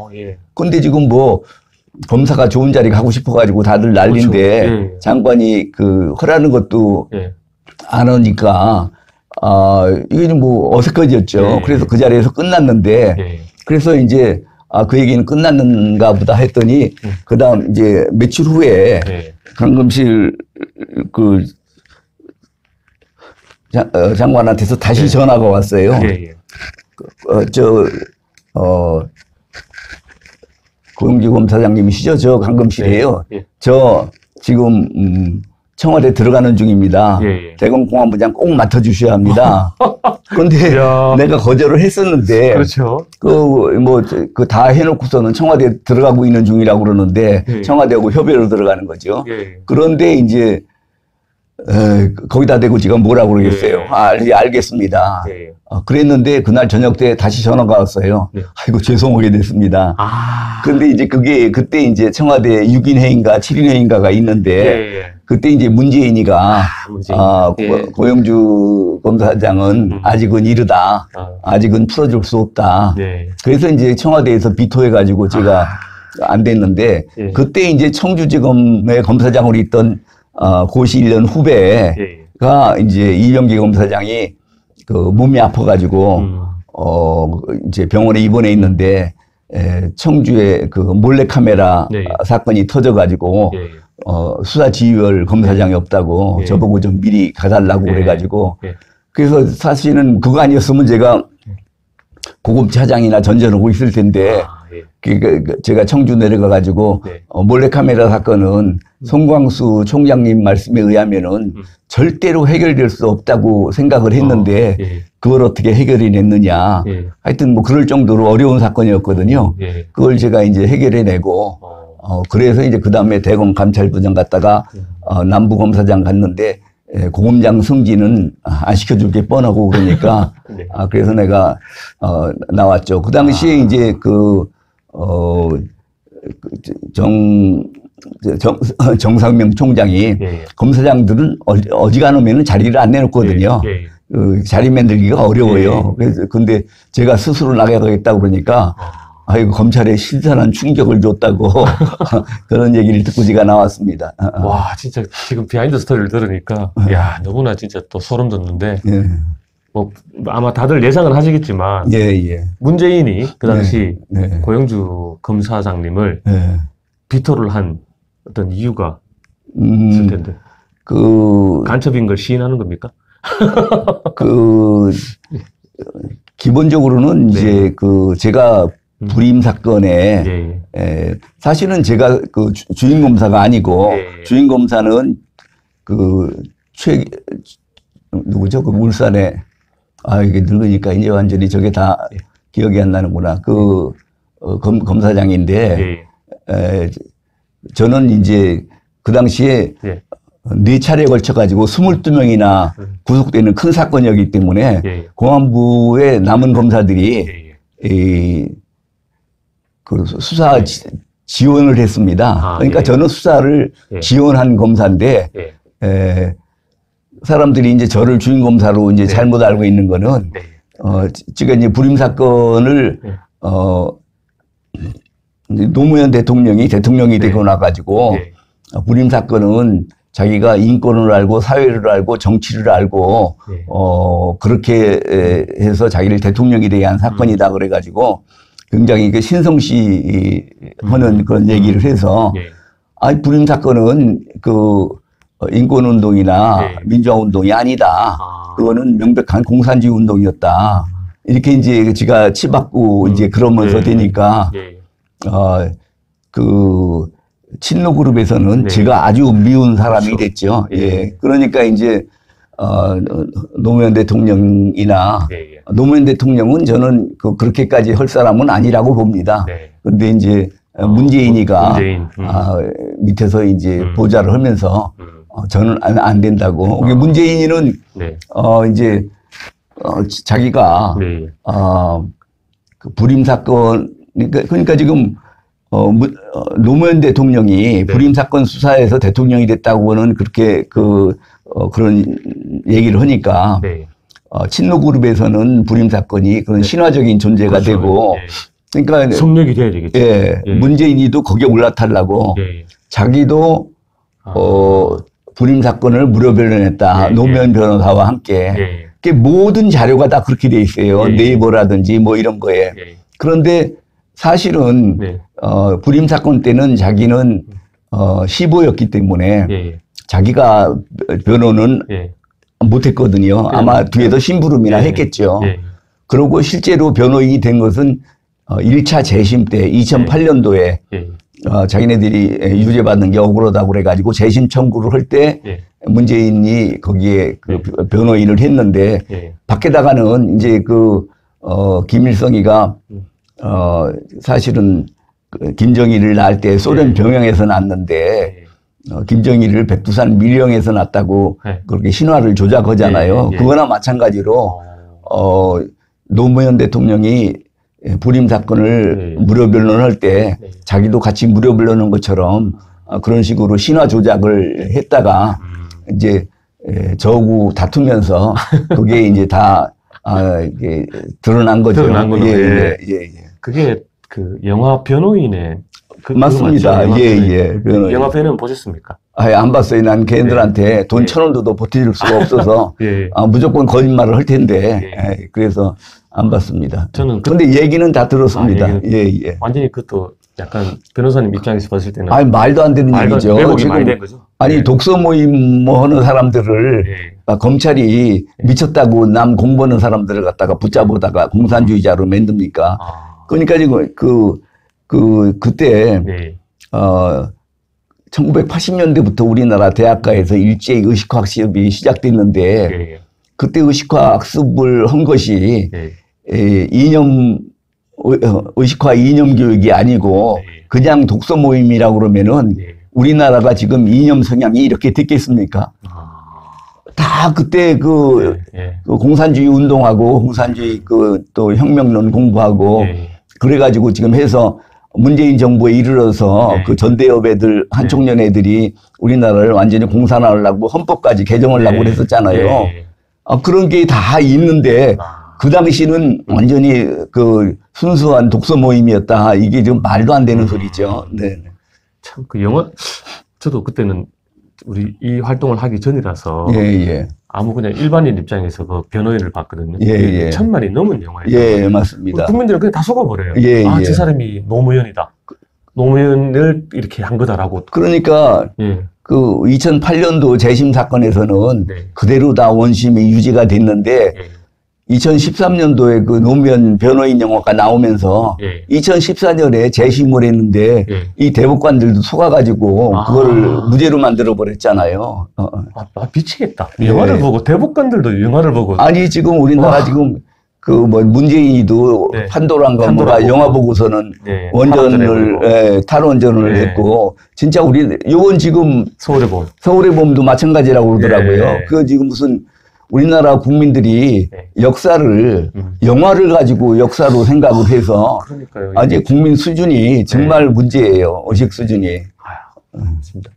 B: 근데 지금 뭐 검사가 좋은 자리 가고 싶어가지고 다들 난리인데 장관이 하라는 것도 안 하니까 이게 좀 뭐 어색해졌죠. 그래서 그 자리에서 끝났는데 그래서 이제 그 얘기는 끝났는가 보다 했더니 그다음 이제 며칠 후에 강금실 장관한테서 다시 전화가 왔어요. 고영주 검사장님이시죠? 저 강금실이에요. 저 지금 청와대 들어가는 중입니다. 대검 공안부장 꼭 맡아주셔야 합니다. 그런데 내가 거절을 했었는데,
A: 그렇죠.
B: 다 해놓고서는 청와대 들어가고 있는 중이라고 그러는데, 청와대하고 협의로 들어가는 거죠. 그런데 이제, 거기다 대고 지금 뭐라고 그러겠어요. 알겠습니다. 그랬는데 그날 저녁 때 다시 전화가 왔어요. 아이고, 죄송하게 됐습니다. 근데 이제 그때 이제 청와대 6인 회의인가 7인 회의인가가 있는데, 그때 이제 문재인이가, 고영주 검사장은 아직은 이르다. 아직은 풀어줄 수 없다. 그래서 이제 청와대에서 비토해가지고 제가 안 됐는데
A: 예.
B: 그때 이제 청주지검의 검사장으로 있던 고시 1년 후배가 이제 이병기 검사장이 그 몸이 아파가지고 이제 병원에 입원해 있는데 청주에 그 몰래카메라
A: 네.
B: 사건이 터져가지고
A: 예.
B: 수사지휘열 검사장이 없다고
A: 예.
B: 저보고 좀 미리 가달라고
A: 예.
B: 그래가지고
A: 예.
B: 그래서 사실은 그거 아니었으면 제가 고급 차장이나 전전하고 있을 텐데 제가 청주 내려가가지고
A: 네.
B: 몰래카메라 사건은 송광수 총장님 말씀에 의하면은 절대로 해결될 수 없다고 생각을 했는데
A: 예.
B: 그걸 어떻게 해결이 냈느냐.
A: 예.
B: 하여튼 뭐 그럴 정도로 어려운 사건이었거든요.
A: 예.
B: 그걸 제가 이제 해결해내고 그래서 이제 그 다음에 대검 감찰부장 갔다가 남부검사장 갔는데 고검장 승진은 안 시켜줄 게 뻔하고 그러니까
A: 네.
B: 그래서 내가 나왔죠. 그 당시에 이제 정상명 총장이
A: 예.
B: 검사장들은 어지간하면 자리를 안 내놓거든요.
A: 예.
B: 자리 만들기가 어려워요.
A: 예.
B: 그래서 근데 제가 스스로 나가겠다고 그러니까 아이고 검찰에 신선한 충격을 줬다고 그런 얘기를 듣고 제가 나왔습니다.
A: 와, 진짜 지금 비하인드 스토리를 들으니까 야, 너무나 진짜 또 소름 돋는데
B: 예.
A: 뭐 아마 다들 예상은 하시겠지만
B: 예.
A: 문재인이 그 당시
B: 네.
A: 고영주 검사장님을
B: 예.
A: 비토를 한 어떤 이유가 있을 텐데 간첩인 걸 시인하는 겁니까?
B: 기본적으로는
A: 네.
B: 이제 제가 불임 사건에
A: 예.
B: 사실은 제가 주임 검사가 아니고
A: 예.
B: 주임 검사는 누구죠? 울산에 이게 늙으니까 이제 완전히 저게 다 기억이 안 나는구나. 검사장인데 저는 이제 그 당시에
A: 예.
B: 4차례에 걸쳐가지고 22명이나 구속되는 큰 사건이었기 때문에 공안부의 남은 검사들이 수사 지원을 했습니다. 그러니까 저는 수사를 지원한 검사인데 사람들이 이제 저를 주임 검사로 이제 잘못 알고 있는 거는 제가 이제 불임 사건을 노무현 대통령이 되고 나가지고 불임 사건은 자기가 인권을 알고 사회를 알고 정치를 알고 그렇게 해서 자기를 대통령이 되게 한 사건이다 그래가지고 굉장히 신성시 하는 그런 얘기를 해서 불임 사건은 인권운동이나 민주화운동이 아니다. 그거는 명백한 공산주의 운동이었다. 이렇게 이제 제가 치받고 이제 그러면서 되니까 친노그룹에서는 제가 아주 미운 사람이 그렇죠. 됐죠. 그러니까 이제 노무현 대통령이나 노무현 대통령은 저는 그렇게까지 할 사람은 아니라고 봅니다. 그런데 이제 문재인이가 밑에서 이제 보좌를 하면서 저는 안 된다고. 문재인은 이제 자기가 불임 사건 그러니까 지금 노무현 대통령이 불임 사건 수사에서 대통령이 됐다고는 그렇게 그런 얘기를 하니까 친노그룹에서는 불임 사건이 그런 신화적인 존재가 그렇죠. 되고 그러니까
A: 성역이 돼야 되겠죠.
B: 문재인이도 거기에 올라타려고 자기도 불임 사건을 무료 변론했다. 노무현 변호사와 함께. 모든 자료가 다 그렇게 돼 있어요. 네이버라든지 뭐 이런 거에. 그런데 사실은 불임 사건 때는 자기는 시보였기 때문에 자기가 변호는 못했거든요. 아마 뒤에서 심부름이나 했겠죠. 그리고 실제로 변호인이 된 것은 1차 재심 때 2008년도에 자기네들이 유죄받는 게 억울하다고 그래가지고 재심 청구를 할 때 문재인이 거기에 변호인을 했는데 밖에다가는 이제 김일성이가 사실은 김정일을 낳을 때 소련 병영에서 낳았는데 김정일을 백두산 밀영에서 낳았다고 그렇게 신화를 조작하잖아요. 그거나 마찬가지로 노무현 대통령이 불임 사건을 무료 변론할 때 자기도 같이 무료 변론한 것처럼 그런 식으로 신화 조작을 했다가 이제 저하고 다투면서 그게 이제 다 드러난 거죠.
A: 드러난 거는 그게 영화 변호인의
B: 맞습니다. 예.
A: 영화배는 보셨습니까?
B: 안 봤어요. 난 걔네들한테 돈 1,000원도 더 보태줄 수가 없어서 무조건 거짓말을 할 텐데 그래서 안 봤습니다. 저는 근데 얘기는 다 들었습니다. 예.
A: 완전히 그것도 약간 변호사님 입장에서 봤을 때는
B: 말도 안 되는 얘기죠.
A: 왜곡이 많이 된 거죠.
B: 독서 모임 뭐 하는 사람들을 검찰이 미쳤다고 남 공부하는 사람들을 갖다가 붙잡아다가 공산주의자로 만듭니까? 그러니까 지금 그때 1980년대부터 우리나라 대학가에서 일제히 의식화 학습이 시작됐는데 그때 의식화 학습을 한 것이 의식화 이념 교육이 아니고 그냥 독서 모임이라고 그러면은 우리나라가 지금 이념 성향이 이렇게 됐겠습니까? 다 그때 그 공산주의 운동하고 공산주의 또 혁명론 공부하고 그래가지고 지금 해서 문재인 정부에 이르러서 그 전대협 애들 한총련 애들이 우리나라를 완전히 공산화하려고 헌법까지 개정하려고 그랬었잖아요. 그런 게 다 있는데 그 당시는 완전히 그 순수한 독서 모임이었다. 이게 좀 말도 안 되는 소리죠. 네.
A: 참 그 저도 그때는 우리 이 활동을 하기 전이라서 아무 그냥 일반인 입장에서 그 변호인을 봤거든요. 1,000만이 넘은 영화예요.
B: 맞습니다.
A: 국민들은 그냥 다 속아버려요. 저 사람이 노무현이다. 노무현을 이렇게 한 거다라고.
B: 그러니까 그 2008년도 재심 사건에서는 그대로 다 원심이 유지가 됐는데 2013년도에 그 노무현 변호인 영화가 나오면서 2014년에 재심을 했는데 이 대법관들도 속아가지고 그거를 무죄로 만들어 버렸잖아요.
A: 미치겠다. 영화를 보고 대법관들도 영화를 보고.
B: 아니 지금 우리나라 지금 그 뭐 문재인이도 판도라인가 뭐가 영화 보고서는 원전을 탈원전을 했고 진짜 요건 지금 서울의 봄도 마찬가지라고 그러더라고요. 그 지금 무슨 우리나라 국민들이 역사를 영화를 가지고 역사로 생각을 해서 아직 국민 수준이 정말 문제예요. 의식 수준이.
A: 맞습니다.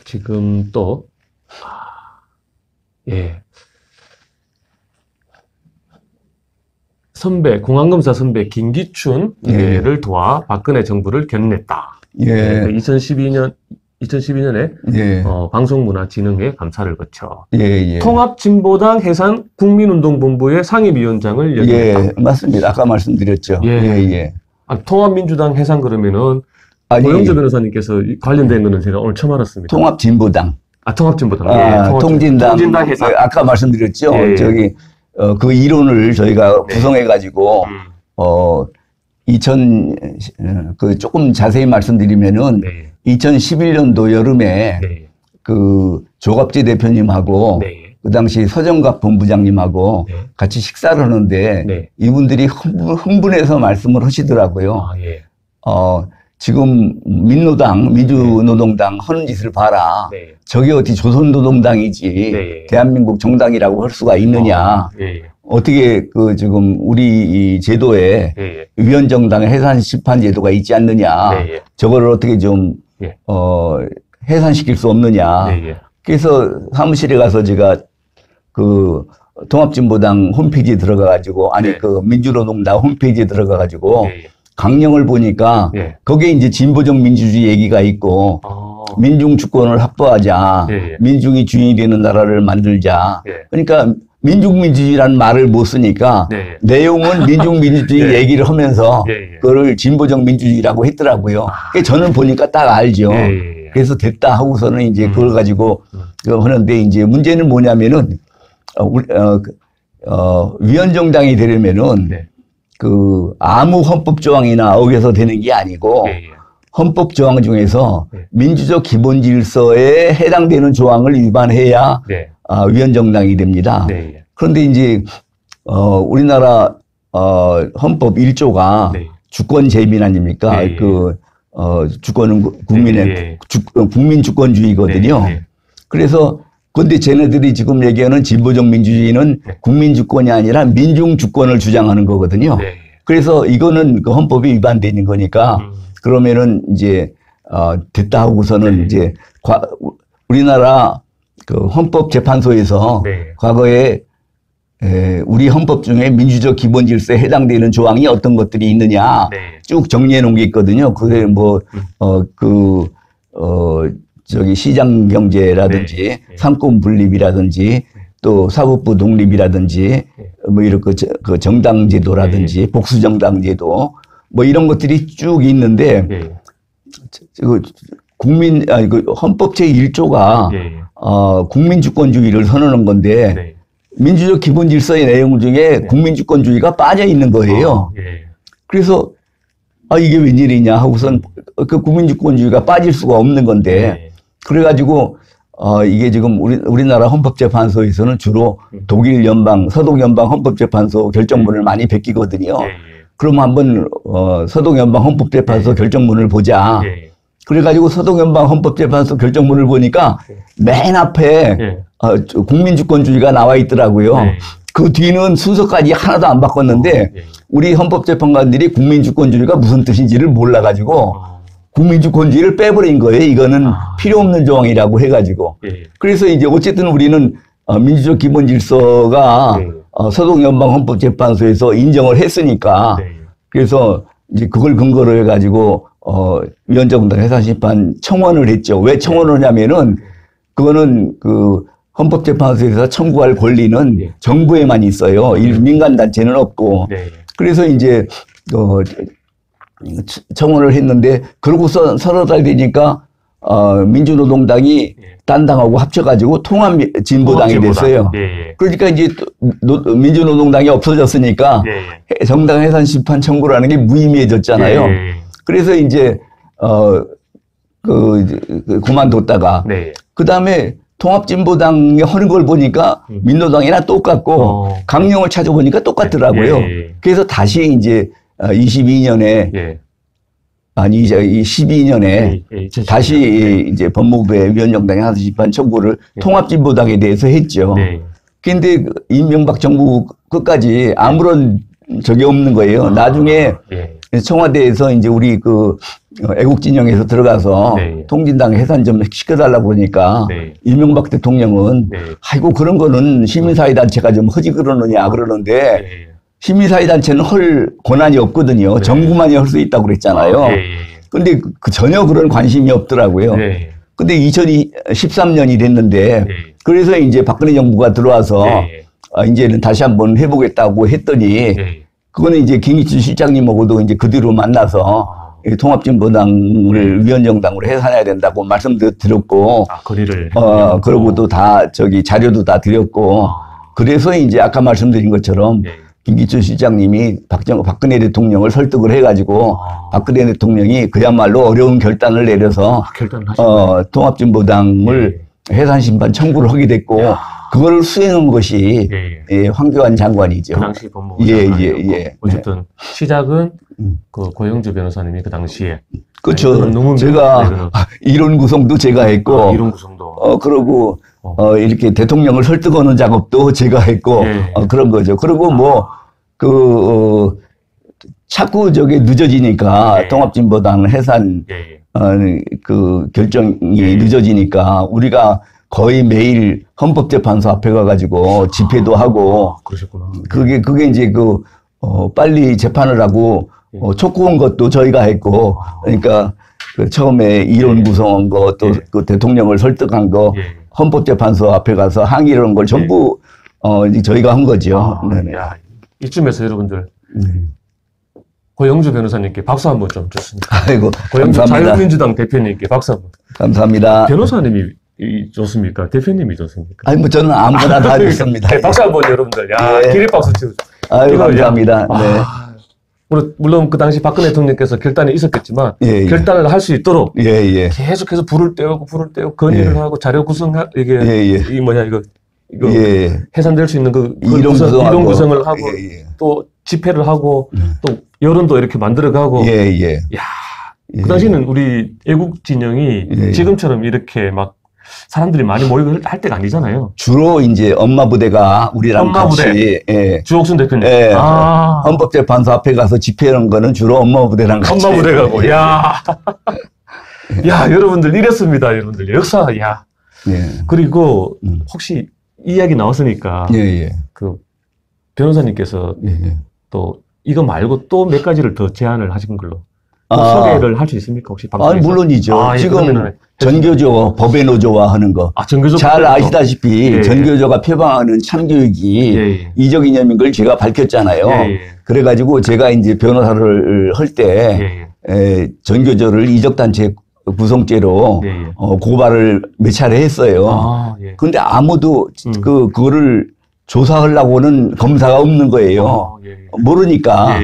A: 지금 또 공안검사 선배 김기춘을 도와 박근혜 정부를 견인했다. 2012년에 방송문화진흥회 감사를 거쳐 통합진보당 해산 국민운동본부의 상임위원장을 역임했다.
B: 맞습니다. 아까 말씀드렸죠.
A: 통합민주당 해산 그러면은 고영조 변호사님께서 관련된 거는 제가 오늘 처음 알았습니다.
B: 통합진보당.
A: 통합진보당.
B: 통진당 해산. 아까 말씀드렸죠. 저기 그 이론을 저희가 구성해가지고 조금 자세히 말씀드리면은 2011년도 여름에 그 조갑재 대표님하고 그 당시 서정갑 본부장님하고 같이 식사를 하는데 이분들이 흥분해서 말씀을 하시더라고요. 지금 민주노동당 하는 짓을 봐라. 저게 어디 조선노동당이지 대한민국 정당이라고 할 수가 있느냐. 어떻게 지금 우리 이 제도에 위원정당 해산 심판 제도가 있지 않느냐. 저거를 어떻게 좀 해산시킬 수 없느냐. 그래서 사무실에 가서 제가 그 통합진보당 홈페이지에 들어가가지고 그 민주노동당 홈페이지에 들어가가지고 강령을 보니까 거기에 이제 진보적 민주주의 얘기가 있고 민중 주권을 확보하자. 민중이 주인이 되는 나라를 만들자. 그러니까 민중민주주의라는 말을 못 쓰니까 내용은 민중민주주의 얘기를 하면서 그거를 진보적 민주주의라고 했더라고요. 저는 보니까 딱 알죠. 그래서 됐다 하고서는 이제 그걸 가지고 하는데 이제 문제는 뭐냐면은 위원정당이 되려면은 그 아무 헌법 조항이나 어겨서 되는 게 아니고 헌법 조항 중에서 민주적 기본 질서에 해당되는 조항을 위반해야 위원정당이 됩니다. 그런데 이제 우리나라 헌법 1조가 주권 재민 아닙니까? 주권은 국민의 국민 주권주의거든요. 그래서 근데 쟤네들이 지금 얘기하는 진보적 민주주의는 국민 주권이 아니라 민중 주권을 주장하는 거거든요. 그래서 이거는 그 헌법이 위반되는 거니까 그러면은 이제 됐다 하고서는 이제 우리나라 그 헌법재판소에서 과거에 우리 헌법 중에 민주적 기본 질서에 해당되는 조항이 어떤 것들이 있느냐
A: 네.
B: 쭉 정리해 놓은 게 있거든요. 그게 뭐, 저기 시장 경제라든지
A: 네.
B: 상권 분립이라든지 또 사법부 독립이라든지 뭐 이렇게 그 정당 제도라든지 복수 정당 제도 뭐 이런 것들이 쭉 있는데 그 헌법 제1조가 국민주권주의를 선언한 건데 민주적 기본 질서의 내용 중에 국민주권주의가 빠져 있는 거예요. 그래서 이게 웬일이냐 하고선 그 국민주권주의가 빠질 수가 없는 건데 그래가지고 이게 지금 우리나라 헌법재판소에서는 주로 독일 연방, 서독 연방 헌법재판소 결정문을 많이 베끼거든요. 그럼 한번 서독 연방 헌법재판소 결정문을 보자. 그래가지고 서독 연방 헌법재판소 결정문을 보니까 맨 앞에 국민주권주의가 나와 있더라고요. 그 뒤는 순서까지 하나도 안 바꿨는데 우리 헌법재판관들이 국민주권주의가 무슨 뜻인지를 몰라가지고 국민주권주의를 빼버린 거예요. 이거는 필요 없는 조항이라고 해가지고. 그래서 이제 어쨌든 우리는 민주적 기본 질서가 서독 연방 헌법재판소에서 인정을 했으니까 그래서 이제 그걸 근거로 해가지고 위헌정당 해산심판 청원을 했죠. 왜 청원을 하냐면은 그거는 그 헌법재판소에서 청구할 권리는 정부에만 있어요. 민간단체는 없고. 그래서 이제 청원을 했는데 그러고서 서너 달 되니까 민주노동당이 딴 당하고 합쳐가지고 통합진보당이 됐어요. 그러니까 이제 민주노동당이 없어졌으니까 정당 해산 심판 청구라는 게 무의미해졌잖아요. 그래서 이제 그만뒀다가 그 다음에 통합진보당이 하는 걸 보니까 민노당이나 똑같고 강령을 찾아보니까 똑같더라고요. 그래서 다시 이제 22년에 아니 이제 12년에 다시 이제 법무부에 위헌정당의 해산심판 청구를 통합진보당에 대해서 했죠. 근데 이명박 정부 끝까지 아무런 적이 없는 거예요. 나중에 청와대에서 이제 우리 그 애국진영에서 들어가서 통진당 해산 좀 시켜달라고 그러니까 이명박 대통령은 아이고 그런 거는 시민사회단체가 좀 하지 그러느냐 그러는데 시민사회단체는 할 권한이 없거든요. 정부만이 할 수 있다고 그랬잖아요. 근데 전혀 그런 관심이 없더라고요. 근데 2013년이 됐는데 그래서 이제 박근혜 정부가 들어와서 이제는 다시 한번 해보겠다고 했더니 그거는 이제 김기춘 실장님하고도 이제 그 뒤로 만나서 통합진보당을 위헌정당으로 해산해야 된다고 말씀도 드렸고,
A: 건의를
B: 그러고 또 다 자료도 다 드렸고, 그래서 이제 아까 말씀드린 것처럼 김기춘 실장님이 박근혜 대통령을 설득을 해가지고 박근혜 대통령이 그야말로 어려운 결단을 내려서 통합진보당을 해산심판 청구를 하게 됐고 그걸 수행한 것이 황교안 장관이죠.
A: 그 당시 법무부 장관이었고 어쨌든 시작은 그 고영주 변호사님이 그 당시에
B: 그렇죠. 제가 이론 구성도 제가 했고
A: 이론 구성도
B: 그러고 이렇게 대통령을 설득하는 작업도 제가 했고 그런 거죠. 그리고 뭐 자꾸 늦어지니까 통합진보당 해산 그 결정이 늦어지니까 우리가 거의 매일 헌법재판소 앞에 가가지고 집회도 하고
A: 그러셨구나.
B: 그게 이제 빨리 재판을 하고 촉구한 것도 저희가 했고 그러니까 처음에 이론 구성한 거 또 그 대통령을 설득한 거 헌법재판소 앞에 가서 항의를 한 걸 전부 저희가 한 거죠.
A: 야, 이쯤에서 여러분들 고영주 변호사님께 박수 한번 좀 줬습니다.
B: 아이고,
A: 고영주
B: 감사합니다.
A: 자유민주당 대표님께 박수 한번.
B: 감사합니다.
A: 변호사님이 좋습니까? 대표님이 좋습니까?
B: 아니, 뭐 저는 아무거나 다 좋습니다.
A: 박수 한번 여러분들. 야, 기립박수 치우죠.
B: 아유, 감사합니다.
A: 물론 그 당시 박근혜 대통령께서 결단이 있었겠지만 결단을 할 수 있도록 계속해서 불을 떼우고 건의를 하고 자료 구성 이게 이거 해산될 수 있는 이론 구성을 하고 또 집회를 하고 또 여론도 이렇게 만들어가고 그 당시는 우리 애국 진영이 지금처럼 이렇게 막 사람들이 많이 모이고 할 때가 아니잖아요.
B: 주로 이제 엄마 부대가 우리랑 같이
A: 주옥순 대표님
B: 헌법재판소 앞에 가서 집회하는 거는 주로 엄마 부대랑 같이
A: 엄마 부대 가고 야 여러분들 이랬습니다. 여러분들 역사 그리고 혹시 이 이야기 나왔으니까 그 변호사님께서
B: 예.
A: 또 이거 말고 또 몇 가지를 더 제안을 하신 걸로 소개를 할 수 있습니까? 혹시 방송에서?
B: 아니, 물론이죠.
A: 예,
B: 지금 전교조 법의 노조화 하는 거.
A: 전교조
B: 잘 아시다시피
A: 예,
B: 전교조가 표방하는 참교육이 이적 이념인 걸 제가 밝혔잖아요. 그래가지고 제가 이제 변호사를 할 때 전교조를 이적단체 구성죄로 고발을 몇 차례 했어요. 그런데 아무도 그거를 조사하려고는 검사가 없는 거예요. 모르니까.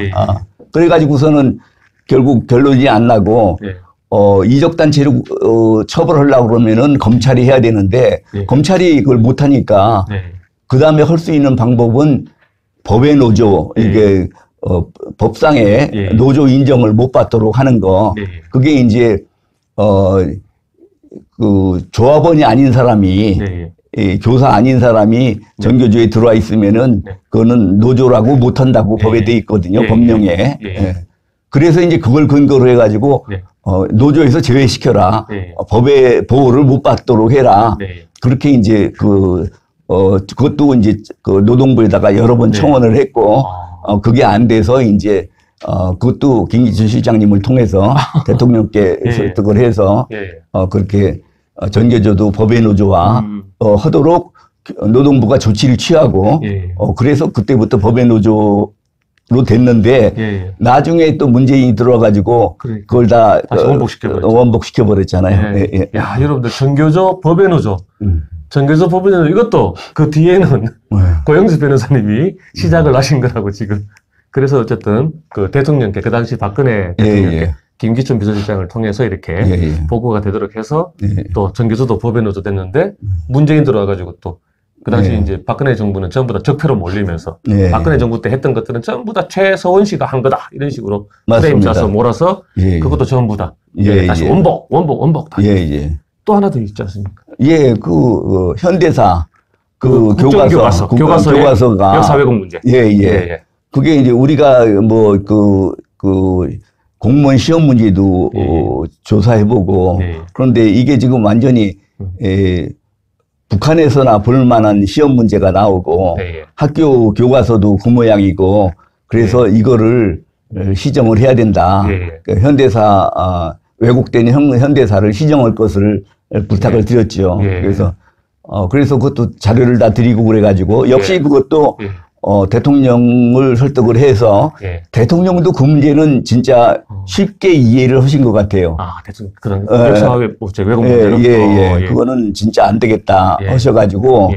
B: 그래가지고서는 결국 결론이 안 나고 이적단체를 처벌하려고 그러면은 검찰이 해야 되는데 검찰이 그걸 못하니까 그 다음에 할 수 있는 방법은 법의 노조, 이게 법상에 노조 인정을 못 받도록 하는 거. 그게 이제 그 조합원이 아닌 사람이 교사 아닌 사람이 전교조에 들어와 있으면은 그거는 노조라고 못한다고 법에 돼 있거든요. 법령에. 그래서 이제 그걸 근거로 해가지고 노조에서 제외시켜라. 법의 보호를 못 받도록 해라. 그렇게 이제 그것도 이제 그 노동부에다가 여러 번 청원을 했고 그게 안 돼서 이제 그것도 김기춘 실장님을 통해서 대통령께 설득을 해서 그렇게 전교조도 법의 노조화 하도록 노동부가 조치를 취하고 그래서 그때부터 법의 노조로 됐는데 나중에 또 문재인이 들어와가지고 그걸 다
A: 다시
B: 원복시켜 버렸잖아요.
A: 야, 여러분들 전교조 법의 노조, 전교조 법의 노조 이것도 그 뒤에는 고영수 변호사님이 시작을 하신 거라고 지금. 그래서 어쨌든 그 대통령께 그 당시 박근혜 대통령께 김기춘 비서실장을 통해서 이렇게 보고가 되도록 해서 또 전교조도 법의 노조 됐는데 문재인 들어와가지고 또 그 당시 이제 박근혜 정부는 전부 다 적폐로 몰리면서 박근혜 정부 때 했던 것들은 전부 다 최서원 씨가 한 거다 이런 식으로 프레임 짜서 몰아서 그것도 전부 다 다시 원복 다. 또 하나 더 있지 않습니까?
B: 현대사
A: 교과서가 역사 왜곡 문제.
B: 그게 이제 우리가 뭐 공무원 시험 문제도 조사해보고 그런데 이게 지금 완전히 북한에서나 볼 만한 시험 문제가 나오고 학교 교과서도 그 모양이고 그래서 이거를 시정을 해야 된다. 그러니까 현대사 왜곡된 현대사를 시정할 것을 부탁을 드렸죠. 그래서 그것도 자료를 다 드리고 그래가지고 역시 그것도 대통령을 설득을 해서 대통령도 그 문제는 진짜 쉽게 이해를 하신 것 같아요.
A: 대통령 그런 역사 왜곡 문제로.
B: 그거는 진짜 안 되겠다 하셔가지고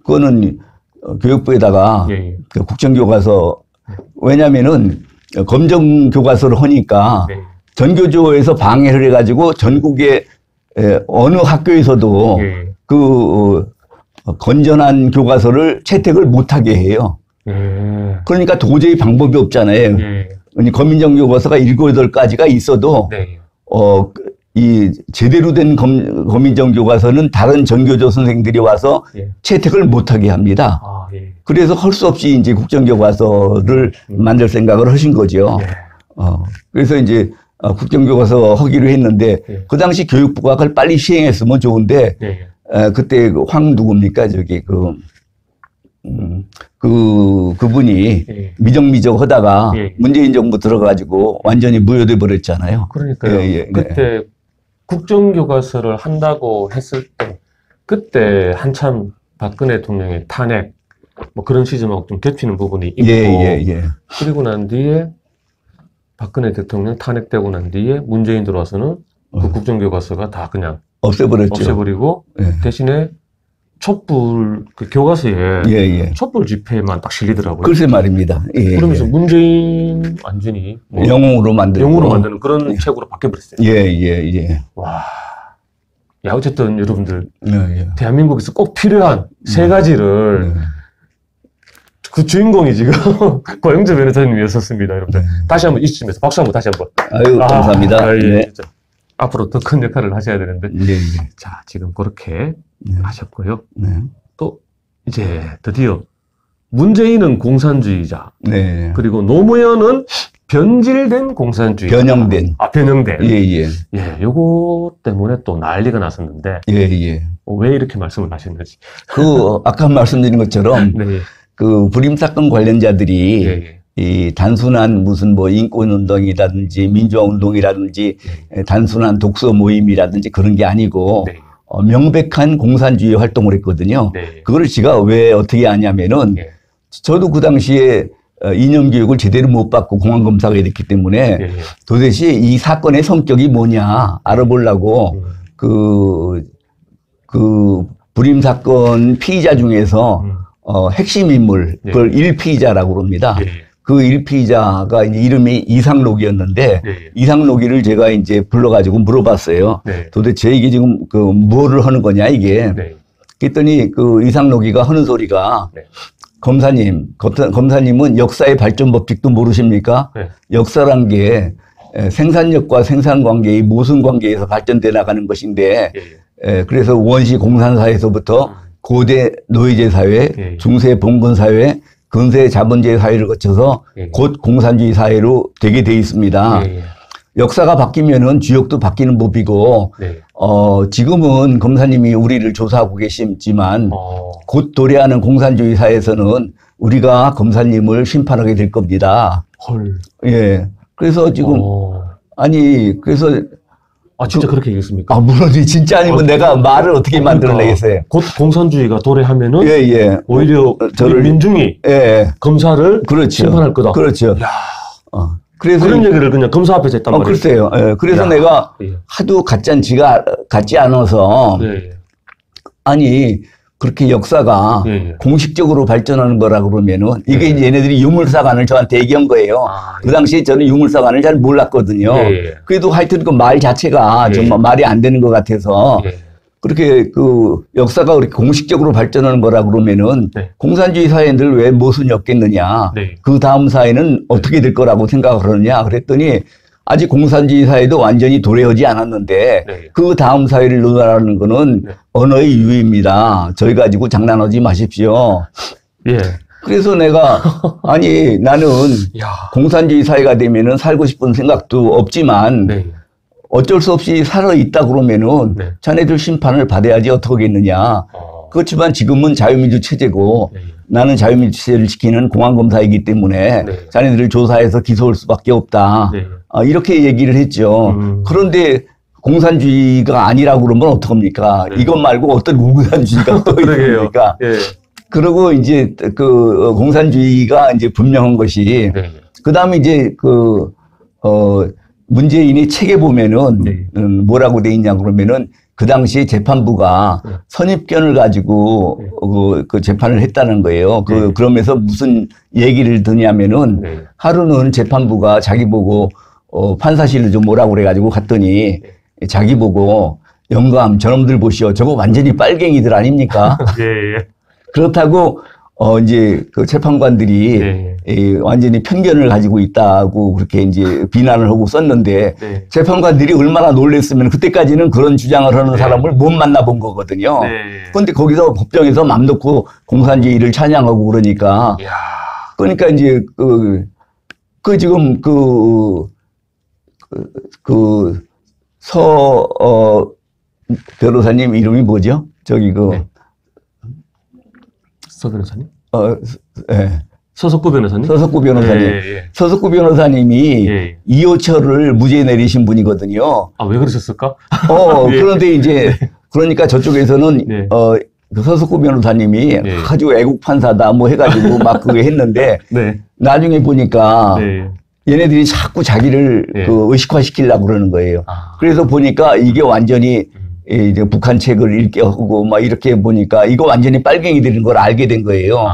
B: 그거는 교육부에다가 그 국정교과서 왜냐면은 검정교과서를 하니까 전교조에서 방해를 해가지고 전국의 어느 학교에서도 건전한 교과서를 채택을 못하게 해요. 그러니까 도저히 방법이 없잖아요. 검인정 교과서가 7, 8가지가 있어도 이 제대로 된 검인정 교과서는 다른 전교조 선생들이 와서 채택을 못하게 합니다. 그래서 할 수 없이 이제 국정교과서를 만들 생각을 하신 거죠. 그래서 이제 국정교과서 하기로 했는데 그 당시 교육부가 그걸 빨리 시행했으면 좋은데 그때 황 누굽니까? 그분이 미적미적 하다가 문재인 정부 들어가지고 완전히 무효돼 버렸잖아요.
A: 그러니까요. 그때 국정교과서를 한다고 했을 때 그때 한참 박근혜 대통령의 탄핵 뭐 그런 시점하고 좀 겹치는 부분이 있고 그리고 난 뒤에 박근혜 대통령 탄핵되고 난 뒤에 문재인 들어와서는 그 국정교과서가 다 그냥 없애버리고 대신에 촛불 그 교과서에 촛불 집회만 딱 실리더라고요.
B: 글쎄 말입니다.
A: 그러면서 문재인 완전히
B: 뭐 영웅으로
A: 만드는 그런 책으로 바뀌어버렸어요.
B: 와,
A: 야 어쨌든 여러분들 대한민국에서 꼭 필요한 세 가지를 그 주인공이 지금 고영재 변호사님이었습니다, 여러분들. 다시 한번 이 시점에서 박수 한번 다시 한번.
B: 아유 감사합니다.
A: 앞으로 더 큰 역할을 하셔야 되는데. 자, 지금 그렇게 하셨고요. 또 이제 드디어 문재인은 공산주의자. 그리고 노무현은 변질된 공산주의자.
B: 변형된.
A: 변형된. 요거 때문에 또 난리가 났었는데. 왜 이렇게 말씀을 하셨는지.
B: 아까 말씀드린 것처럼
A: 네.
B: 불임 사건 관련자들이
A: 네.
B: 이 단순한 무슨 뭐 인권운동이라든지 민주화운동이라든지 단순한 독서 모임이라든지 그런 게 아니고
A: 네.
B: 명백한 공산주의 활동을 했거든요.
A: 네.
B: 그걸 제가 왜 어떻게 아냐면은
A: 네. 저도
B: 그 당시에 이념 교육을 제대로 못 받고 공안검사가 됐기 때문에
A: 네.
B: 도대체 이 사건의 성격이 뭐냐 알아보려고 불임 사건 피의자 중에서 핵심 인물, 그걸 일피의자라고 합니다. 그 일피의자가 이제 이름이 이상록이었는데 이상록이를 제가 이제 불러가지고 물어봤어요. 도대체 이게 지금 뭐를 하는 거냐 이게. 그랬더니 이상록이가 하는 소리가 검사님은 역사의 발전 법칙도 모르십니까? 역사란 게 생산력과 생산관계의 모순관계에서 발전돼 나가는 것인데 그래서 원시 공산사회에서부터 고대 노예제 사회, 중세 봉건 사회, 근세 자본주의 사회를 거쳐서 곧 공산주의 사회로 되게 돼 있습니다. 역사가 바뀌면은 주역도 바뀌는 법이고, 지금은 검사님이 우리를 조사하고 계시지만, 곧 도래하는 공산주의 사회에서는 우리가 검사님을 심판하게 될 겁니다.
A: 헐.
B: 예. 그래서 지금, 그래서.
A: 진짜 그렇게 얘기했습니까?
B: 물론 진짜 아니면 내가 말을 어떻게 만들어내겠어요.
A: 곧 공산주의가 도래하면은 오히려 민중이 검사를
B: 그렇죠.
A: 심판할 거다.
B: 그렇죠. 그래서
A: 그런 얘기를 그냥 검사 앞에서 했단 말이에요.
B: 글쎄요. 그래서 내가 하도 가짠지가 같지 않아서 그렇게 역사가 공식적으로 발전하는 거라 그러면은 이게 이제 얘네들이 유물사관을 저한테 얘기한 거예요. 그 당시에 저는 유물사관을 잘 몰랐거든요. 그래도 하여튼 그 말 자체가 정말 말이 안 되는 것 같아서 그렇게 역사가 그렇게 공식적으로 발전하는 거라 그러면은 공산주의 사회들 왜 모순이 없겠느냐. 그 다음 사회는 어떻게 될 거라고 생각을 하느냐. 그랬더니 아직 공산주의 사회도 완전히 도래하지 않았는데 그 다음 사회를 논하라는 거는 언어의 유의입니다. 저희 가지고 장난하지 마십시오. 그래서 내가 나는 공산주의 사회가 되면은 살고 싶은 생각도 없지만 어쩔 수 없이 살아있다 그러면은 자네들 심판을 받아야지 어떡하겠느냐. 그렇지만 지금은 자유민주 체제고 나는 자유민주 체제를 지키는 공안검사이기 때문에 자네들을 조사해서 기소할 수밖에 없다. 이렇게 얘기를 했죠. 그런데 공산주의가 아니라고 그러면 어떡합니까? 이것 말고 어떤 공산주의가 또 있습니까? 그리고 이제 공산주의가 이제 분명한 것이 그 다음에 이제 문재인이 책에 보면은 뭐라고 돼 있냐 그러면은 그 당시에 재판부가 선입견을 가지고 그 재판을 했다는 거예요. 그러면서 무슨 얘기를 드냐면은 하루는 재판부가 자기 보고 판사실을 좀 오라고 그래가지고 갔더니 자기 보고 영감 저놈들 보시오. 저거 완전히 빨갱이들 아닙니까? 그렇다고 이제 그 재판관들이 완전히 편견을 가지고 있다고 그렇게 이제 비난을 하고 썼는데 재판관들이 얼마나 놀랬으면 그때까지는 그런 주장을 하는 사람을 못 만나본 거거든요. 그런데 거기서 법정에서 맘 놓고 공산주의를 찬양하고 그러니까 이제 지금 변호사님 이름이 뭐죠?
A: 서 변호사님? 서석구 변호사님?
B: 서석구 변호사님. 서석구 변호사님이 이호철을 무죄 내리신 분이거든요.
A: 왜 그러셨을까?
B: 그런데 이제, 그러니까 저쪽에서는, 그 서석구 변호사님이 아주 애국 판사다 뭐 해가지고 막 그거 했는데, 나중에 보니까, 얘네들이 자꾸 자기를 의식화시키려고 그러는 거예요. 그래서 보니까 이게 완전히, 이제 북한 책을 읽게 하고 막 이렇게 보니까 이거 완전히 빨갱이들인 걸 알게 된 거예요.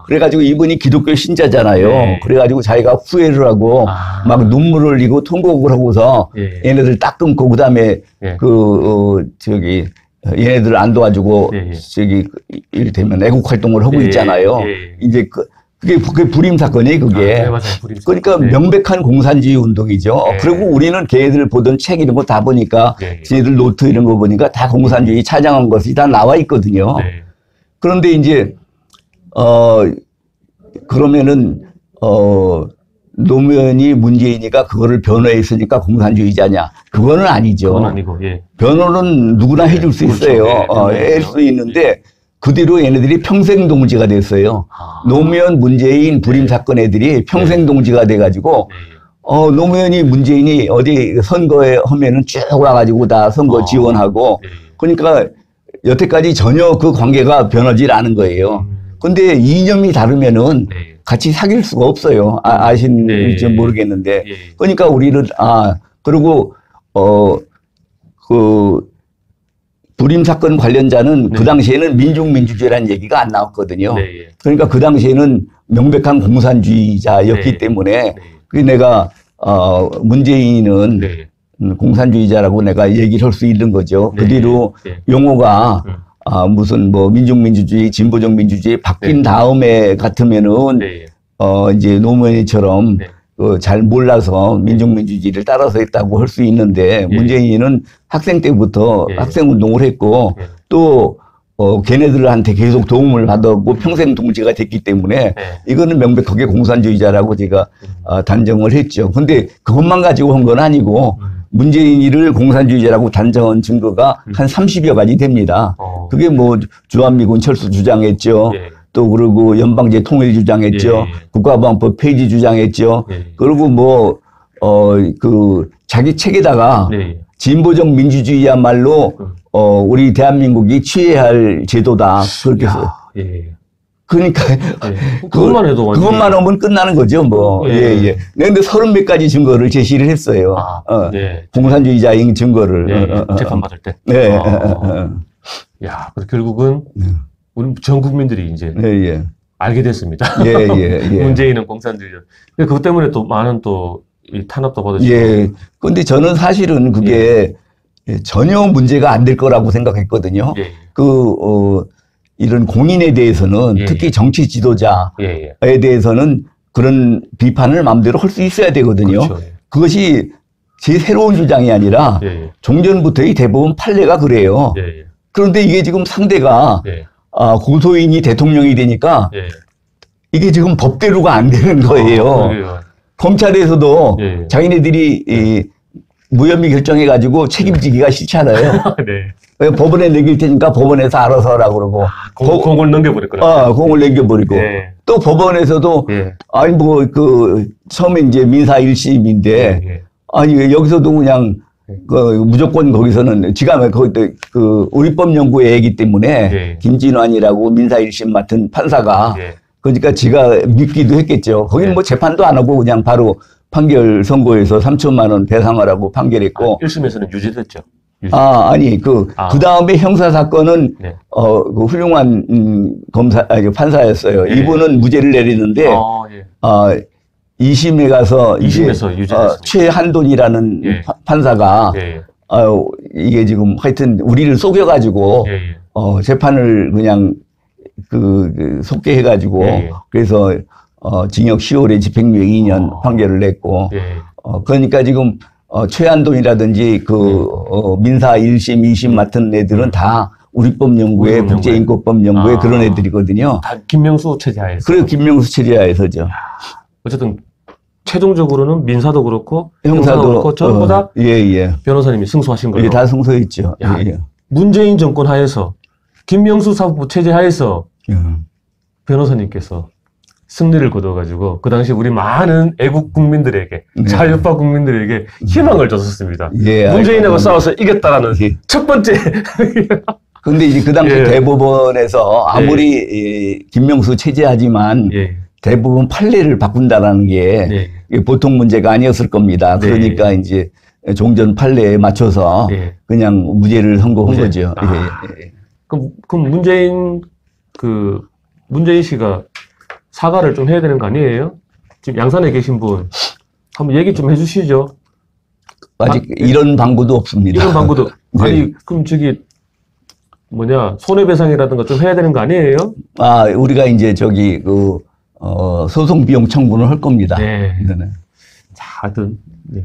B: 그래가지고 이분이 기독교 신자잖아요. 그래가지고 자기가 후회를 하고 막 눈물을 흘리고 통곡을 하고서 얘네들 딱 끊고 그다음에 얘네들 안 도와주고 이를테면 애국 활동을 하고 있잖아요. 이제 그게 불임 사건이에요, 그게.
A: 맞아요. 불임 사건.
B: 그러니까 명백한 공산주의 운동이죠. 그리고 우리는 걔네들 보던 책 이런 거 다 보니까, 걔네들 노트 이런 거 보니까 다 공산주의 찬양한 것이 다 나와 있거든요. 그런데 이제, 그러면은, 노무현이 문재인이가 그거를 변호했으니까 공산주의자냐? 그거는 아니죠.
A: 그건 아니고, 예.
B: 변호는 누구나 해줄 수
A: 그렇죠.
B: 있어요.
A: 예,
B: 할 수 있는데 그 뒤로 얘네들이 평생 동지가 됐어요. 노무현, 문재인 부림 사건 애들이 평생 동지가 돼가지고 노무현이 문재인이 어디 선거에 하면은 쭉 와가지고 다 선거 지원하고 그러니까 여태까지 전혀 그 관계가 변하지 않은 거예요. 근데 이념이 다르면은 같이 사귈 수가 없어요. 아신지 모르겠는데. 그러니까 우리는, 그리고, 불임 사건 관련자는 그 당시에는 민중민주주의라는 얘기가 안 나왔거든요. 그러니까 그 당시에는 명백한 공산주의자였기 때문에 내가, 문재인은 공산주의자라고 내가 얘기를 할 수 있는 거죠. 그 뒤로 용어가 무슨 뭐 민중민주주의, 진보적 민주주의 바뀐 다음에 같으면은 이제 노무현이처럼 잘 몰라서 민중민주주의를 따라서 했다고 할 수 있는데 문재인은 학생 때부터 학생운동을 했고 또 걔네들한테 계속 도움을 받았고 평생 동지가 됐기 때문에 이거는 명백하게 공산주의자라고 제가 단정을 했죠. 근데 그것만 가지고 한 건 아니고 문재인이를 공산주의자라고 단정한 증거가 한 30여 가지 됩니다. 그게 뭐 주한미군 철수 주장했죠. 또 그리고 연방제 통일 주장했죠. 국가보안법 폐지 주장했죠. 그리고 뭐 자기 책에다가 진보적 민주주의야말로 우리 대한민국이 취해야 할 제도다. 그렇게 해서. 그러니까
A: 그것만 해도
B: 그것만 하면 끝나는 거죠, 뭐. 근데 30몇 가지 증거를 제시를 했어요. 공산주의자인 증거를.
A: 재판 받을 때. 야, 결국은 우리 전 국민들이 이제 알게 됐습니다. 문재인은 공산주의자. 그것 때문에 또 많은 또 탄압도 받으시고.
B: 근데 저는 사실은 그게 전혀 문제가 안 될 거라고 생각했거든요. 이런 공인에 대해서는 특히 정치 지도자에 대해서는 그런 비판을 마음대로 할 수 있어야 되거든요.
A: 그렇죠.
B: 그것이 제 새로운 주장이 아니라 종전부터의 대부분 판례가 그래요. 그런데 이게 지금 상대가 고소인이 대통령이 되니까 이게 지금 법대로가 안 되는 거예요. 검찰에서도 자기네들이 무혐의 결정해가지고 책임지기가 싫잖아요. 법원에 넘길 테니까 법원에서 알아서 하라고 그러고.
A: 공을 넘겨버렸구나.
B: 공을 넘겨버리고. 또 법원에서도, 아니, 처음에 이제 민사 1심인데, 아니, 여기서도 그냥, 무조건 거기서는, 우리법 연구회이기 때문에, 김진환이라고 민사 1심 맡은 판사가, 그러니까 지가 믿기도 했겠죠. 거기는 뭐 재판도 안 하고 그냥 바로 판결 선고해서 3천만 원 배상하라고 판결했고.
A: 1심에서는 유죄됐죠.
B: 아니, 그 다음에 형사사건은, 그 훌륭한, 판사였어요. 이분은 무죄를 내리는데, 2심에 가서,
A: 2심에서 유죄됐습니다.
B: 최한돈이라는 판사가, 이게 지금 하여튼 우리를 속여가지고, 재판을 그냥, 속게 해가지고, 그래서, 징역 10월에 집행유예 2년 판결을 냈고, 그러니까 지금, 최한돈이라든지 민사 1심, 2심 맡은 애들은 다 우리법 연구회, 국제인권법 연구회 그런 애들이거든요.
A: 다 김명수 체제하에서.
B: 그래, 김명수 체제하에서죠.
A: 어쨌든 최종적으로는 민사도 그렇고 형사도 그렇고 전부 다 변호사님이 승소하신 거예요.
B: 다 승소했죠.
A: 문재인 정권 하에서 김명수 사법부 체제 하에서 변호사님께서 승리를 거둬가지고 그 당시 우리 많은 애국 국민들에게 자유파 국민들에게 희망을 줬었습니다. 문재인하고 싸워서 이겼다라는 첫 번째.
B: 근데 이제 그 당시 대법원에서 아무리 김명수 체제하지만 대부분 판례를 바꾼다라는 게 보통 문제가 아니었을 겁니다. 그러니까 이제 종전 판례에 맞춰서 그냥 무죄를 선고한 거죠.
A: 그럼 문재인 씨가 사과를 좀 해야 되는 거 아니에요? 지금 양산에 계신 분 한번 얘기 좀 해주시죠.
B: 아직 이런 방구도 없습니다.
A: 이런 방구도 아니 그럼 손해배상이라든가 좀 해야 되는 거 아니에요?
B: 우리가 이제 소송 비용 청구를 할 겁니다.
A: 자, 하여튼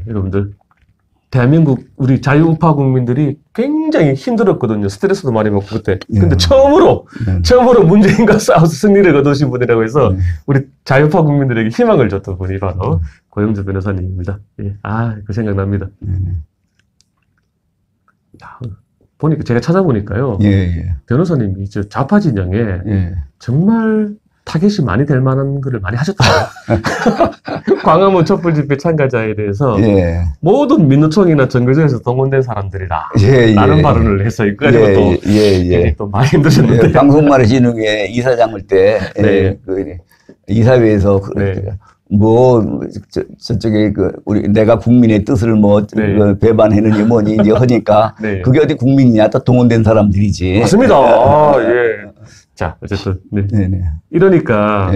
A: 여러분들 대한민국 우리 자유우파 국민들이 굉장히 힘들었거든요. 스트레스도 많이 받고 그때. 근데 처음으로 문재인과 싸워서 승리를 거두신 분이라고 해서 우리 자유우파 국민들에게 희망을 줬던 분이 바로 고영주 변호사님입니다. 예. 그 생각납니다. 보니까 제가 찾아보니까요. 변호사님이 저 좌파 진영에 정말 타겟이 많이 될 만한 글을 많이 하셨더라고요. 광화문 촛불 집회 참가자에 대해서 모든 민노총이나 정교조에서 동원된 사람들이다. 라는 발언을 해서 이거 가지고 또 많이 힘드셨는데.
B: 방송말의진흥회 이사장을 때 그 이사회에서 저쪽에 우리 내가 국민의 뜻을 배반하느니 뭐니 이제 하니까 그게 어디 국민이냐 또 동원된 사람들이지.
A: 맞습니다. 자, 어쨌든, 이러니까,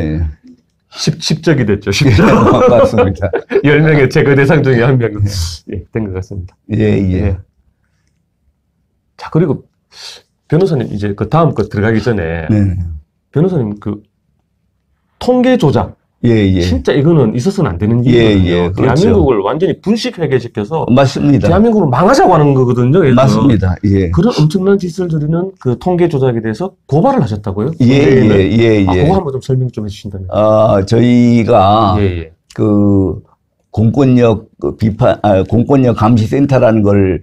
A: 10적이 됐죠, 10적.
B: 맞습니다.
A: 10명의 제거 대상 중에 한 명, 된 것 같습니다. 자, 그리고, 변호사님, 이제 그 다음 거 들어가기 전에, 변호사님, 통계 조작. 진짜 이거는 있어서는 안 되는 일이거든요.
B: 그렇죠.
A: 대한민국을 완전히 분식회계시켜서
B: 맞습니다.
A: 대한민국을 망하자고 하는 거거든요.
B: 맞습니다.
A: 그런 엄청난 짓을 저리는 그 통계 조작에 대해서 고발을 하셨다고요? 그거 한번 좀 설명 좀 해주신다면.
B: 저희가 그 공권력 공권력 감시센터라는 걸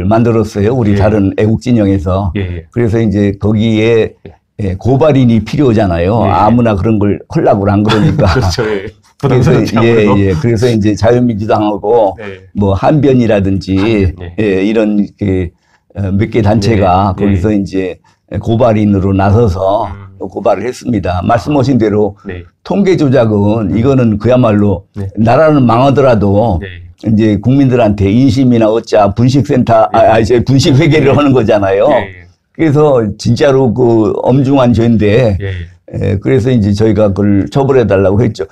B: 만들었어요. 우리 다른 애국 진영에서. 그래서 이제 거기에 고발인이 필요하잖아요. 아무나 그런 걸 하려고 안 그러니까.
A: 그렇죠.
B: 그래서 이제 자유민주당하고 뭐 한변이라든지 이런 몇 개 단체가 거기서 이제 고발인으로 나서서 고발을 했습니다. 말씀하신 대로 통계 조작은 이거는 그야말로 나라는 망하더라도 이제 국민들한테 인심이나 어짜 분식센터, 분식회계를 하는 거잖아요. 그래서 진짜로 그 엄중한 죄인데, 그래서 이제 저희가 그걸 처벌해달라고 했죠.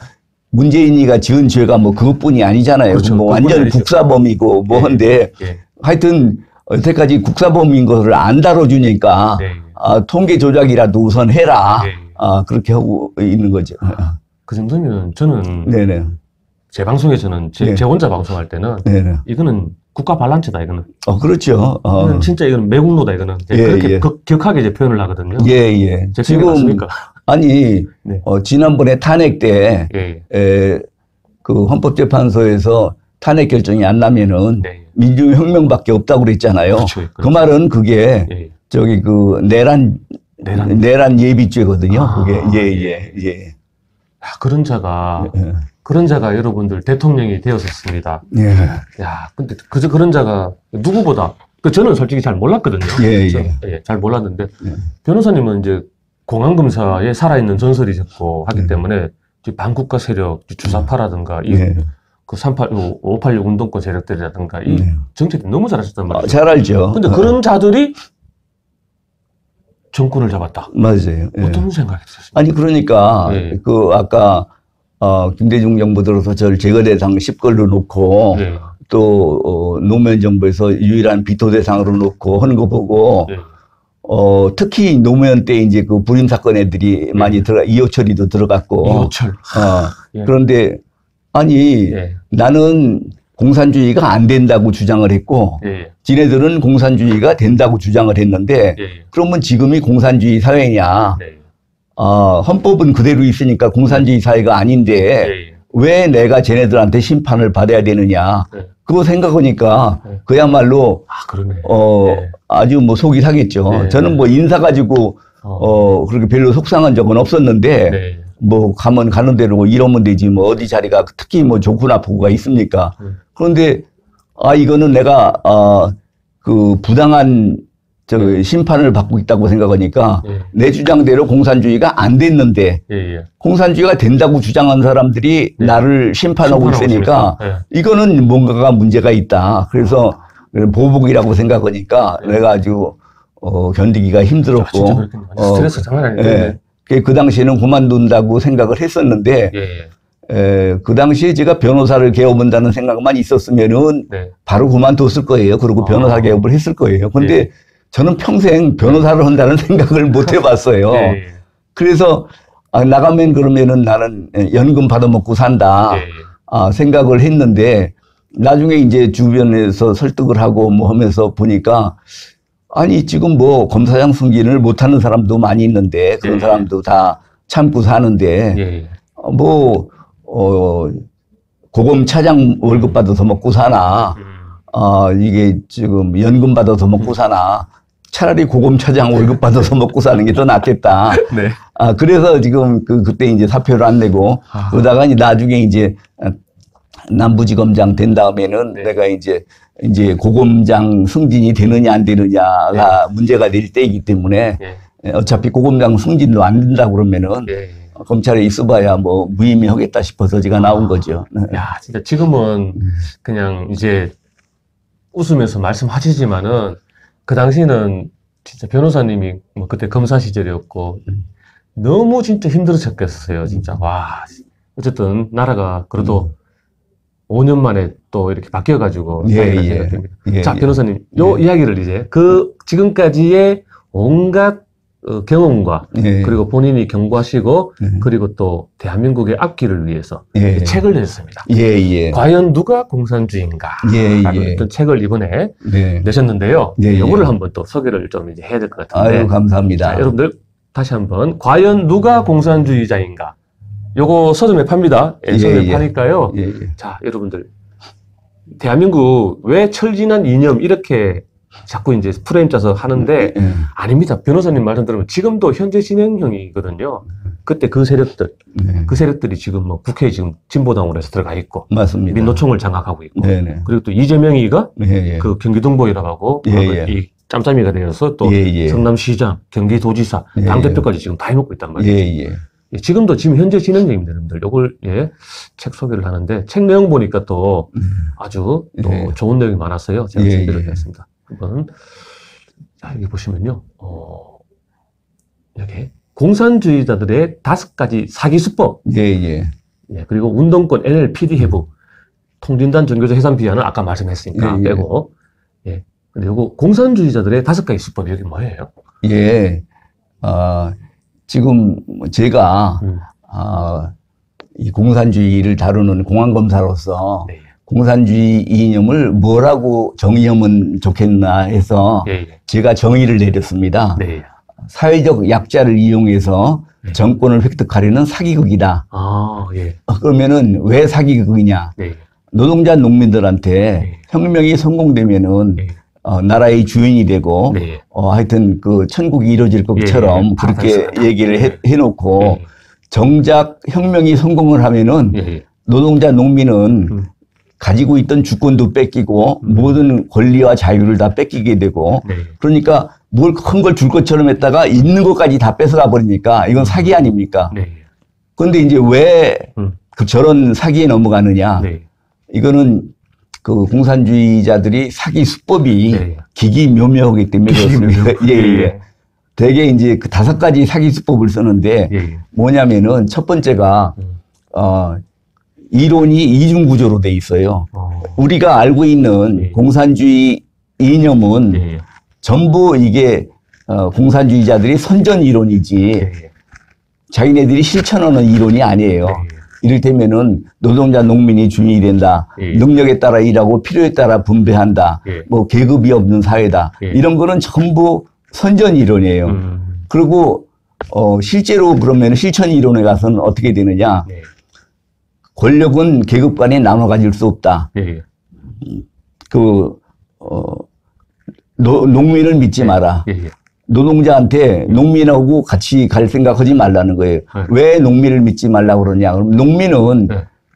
B: 문재인이가 지은 죄가 뭐 그것뿐이 아니잖아요. 그렇죠. 뭐 완전 아니죠. 국사범이고 뭐 한데, 하여튼 여태까지 국사범인 것을 안 다뤄주니까, 통계 조작이라도 우선 해라. 그렇게 하고 있는 거죠.
A: 그 정도면 저는, 제 방송에서는 제 혼자 방송할 때는, 이거는 국가 반란죄다, 이거는.
B: 그렇죠.
A: 이거는 진짜 이거는 매국노다, 이거는. 그렇게 격하게 이제 표현을 하거든요.
B: 지금, 아니, 지난번에 탄핵 때, 그 헌법재판소에서 탄핵 결정이 안 나면은, 민주혁명밖에 없다고 그랬잖아요.
A: 그렇죠.
B: 그 말은 그게, 저기 그, 내란 예비죄거든요. 그게,
A: 그런 자가 여러분들 대통령이 되었었습니다. 야, 근데 그런 자가 누구보다, 저는 솔직히 잘 몰랐거든요. 잘 몰랐는데, 변호사님은 이제 공안검사에 살아있는 전설이셨고 하기 때문에, 반국가 세력, 주사파라든가, 그 586 운동권 세력들이라든가, 이 정책이 너무 잘하셨단 말이에요.
B: 잘 알죠.
A: 근데 그런 자들이 정권을 잡았다.
B: 맞아요.
A: 어떤 생각이 드셨습니까?
B: 아니, 그러니까, 아까, 김대중 정부 들어서 저를 제거 대상 10걸로 놓고, 또, 노무현 정부에서 유일한 비토 대상으로 놓고 하는 거 보고, 특히 노무현 때 이제 그 불임 사건 애들이 많이 이호철이도 들어갔고.
A: 이호철.
B: 그런데, 아니, 나는 공산주의가 안 된다고 주장을 했고, 지네들은 공산주의가 된다고 주장을 했는데, 그러면 지금이 공산주의 사회냐. 헌법은 그대로 있으니까 공산주의 사회가 아닌데, 왜 내가 쟤네들한테 심판을 받아야 되느냐. 그거 생각하니까, 그야말로, 아주 뭐 속이 상했죠. 저는 뭐 인사 가지고, 그렇게 별로 속상한 적은 없었는데, 뭐 가면 가는 대로 이러면 되지, 뭐 어디 자리가 특히 뭐 좋고 나쁘고가 있습니까? 그런데, 이거는 내가, 그 부당한 심판을 받고 있다고 생각하니까 내 주장대로 공산주의가 안 됐는데 공산주의가 된다고 주장한 사람들이 나를 심판하고 있으니까 이거는 뭔가가 문제가 있다. 그래서 보복이라고 생각하니까 내가 아주 견디기가 힘들었고
A: 스트레스 장난 아닌데
B: 그 당시에는 그만둔다고 생각을 했었는데 그 당시에 제가 변호사를 개업한다는 생각만 있었으면은 바로 그만뒀을 거예요. 그리고 변호사 개업을 했을 거예요. 근데 저는 평생 변호사를 한다는 생각을 못 해봤어요. 그래서 나가면 그러면은 나는 연금 받아먹고 산다 생각을 했는데 나중에 이제 주변에서 설득을 하고 뭐 하면서 보니까 아니 지금 뭐 검사장 승진을 못하는 사람도 많이 있는데 그런 사람도 다 참고 사는데 뭐 고검 차장 월급 받아서 먹고 사나 이게 지금 연금 받아서 먹고 사나 차라리 고검 차장 월급 받아서 먹고 사는 게 더 낫겠다.
A: 네.
B: 그래서 지금 그때 이제 사표를 안 내고 그러다가 이제 나중에 이제 남부지검장 된 다음에는 내가 이제 고검장 승진이 되느냐 안 되느냐가 문제가 될 때이기 때문에 어차피 고검장 승진도 안 된다 그러면은 검찰에 있어봐야 뭐 무의미 하겠다 싶어서 제가 나온 거죠.
A: 야, 진짜 지금은 그냥 이제 웃으면서 말씀하시지만은 그 당시는 진짜 변호사님이 뭐 그때 검사 시절이었고 너무 진짜 힘들으셨겠어요. 진짜 와, 어쨌든 나라가 그래도 5년 만에 또 이렇게 바뀌어가지고 자, 변호사님 요 이야기를 이제 지금까지의 온갖 경험과 그리고 본인이 경고하시고 그리고 또 대한민국의 앞길을 위해서 책을 냈습니다. 과연 누가 공산주의인가? 라는 어떤 책을 이번에 내셨는데요. 요거를 한번 또 소개를 좀 이제 해야 될 것 같은데.
B: 아유, 감사합니다.
A: 자, 여러분들 다시 한번 과연 누가 공산주의자인가? 요거 서점에 팝니다. 서점에 파니까요. 자, 여러분들 대한민국 왜 철진한 이념 이렇게 자꾸 이제 프레임 짜서 하는데 아닙니다. 변호사님 말씀 들으면 지금도 현재 진행형이거든요. 그때 그 세력들이 지금 뭐 국회에 지금 진보당으로 해서 들어가 있고
B: 맞습니다.
A: 민노총을 장악하고 있고 그리고 또 이재명이가 그 경기동부이라고 하고 이 짬짬이가 되어서 또 성남시장, 경기도지사, 당대표까지 지금 다 해먹고 있단 말이에요. 지금도 지금 현재 진행형입니다, 여러분들. 요걸 책 소개를 하는데 책 내용 보니까 또 아주 또 좋은 내용이 많았어요. 제가 준비를 했습니다. 한번 자, 여기 보시면요, 여기 공산주의자들의 5가지 사기 수법, 그리고 운동권 NLPD 해부, 통진단 종교적 해산 비하는 아까 말씀했으니까 빼고, 근데 요거 공산주의자들의 5가지 수법 여기 뭐예요?
B: 지금 제가 이 공산주의를 다루는 공안검사로서 공산주의 이념을 뭐라고 정의하면 좋겠나 해서 제가 정의를 내렸습니다. 사회적 약자를 이용해서 정권을 획득하려는 사기극이다. 그러면은 왜 사기극이냐? 노동자 농민들한테 혁명이 성공되면은 나라의 주인이 되고 하여튼 그 천국이 이루어질 것처럼 그렇게 얘기를 해놓고 정작 혁명이 성공을 하면은 노동자 농민은 가지고 있던 주권도 뺏기고 모든 권리와 자유를 다 뺏기게 되고 그러니까 뭘 큰 걸 줄 것처럼 했다가 있는 것까지 다 뺏어가 버리니까 이건 사기 아닙니까? 그런데 이제 왜 저런 사기에 넘어가느냐? 이거는 그 공산주의자들이 사기 수법이 기기묘묘하기 때문에 그렇습니다. 되게 이제 그 5가지 사기 수법을 쓰는데 뭐냐면은 첫 번째가 이론이 이중구조로 돼 있어요. 우리가 알고 있는 공산주의 이념은 전부 이게 공산주의자들이 선전 이론이지 자기네들이 실천하는 이론이 아니에요. 이를테면은 노동자 농민이 주인이 된다. 능력에 따라 일하고 필요에 따라 분배한다. 뭐 계급이 없는 사회다. 이런 거는 전부 선전 이론이에요. 그리고 실제로 그러면 실천 이론에 가서는 어떻게 되느냐? 권력은 계급 간에 나눠 가질 수 없다. 농민을 믿지 마라. 노동자한테 농민하고 같이 갈 생각하지 말라는 거예요. 왜 농민을 믿지 말라고 그러냐? 그럼 농민은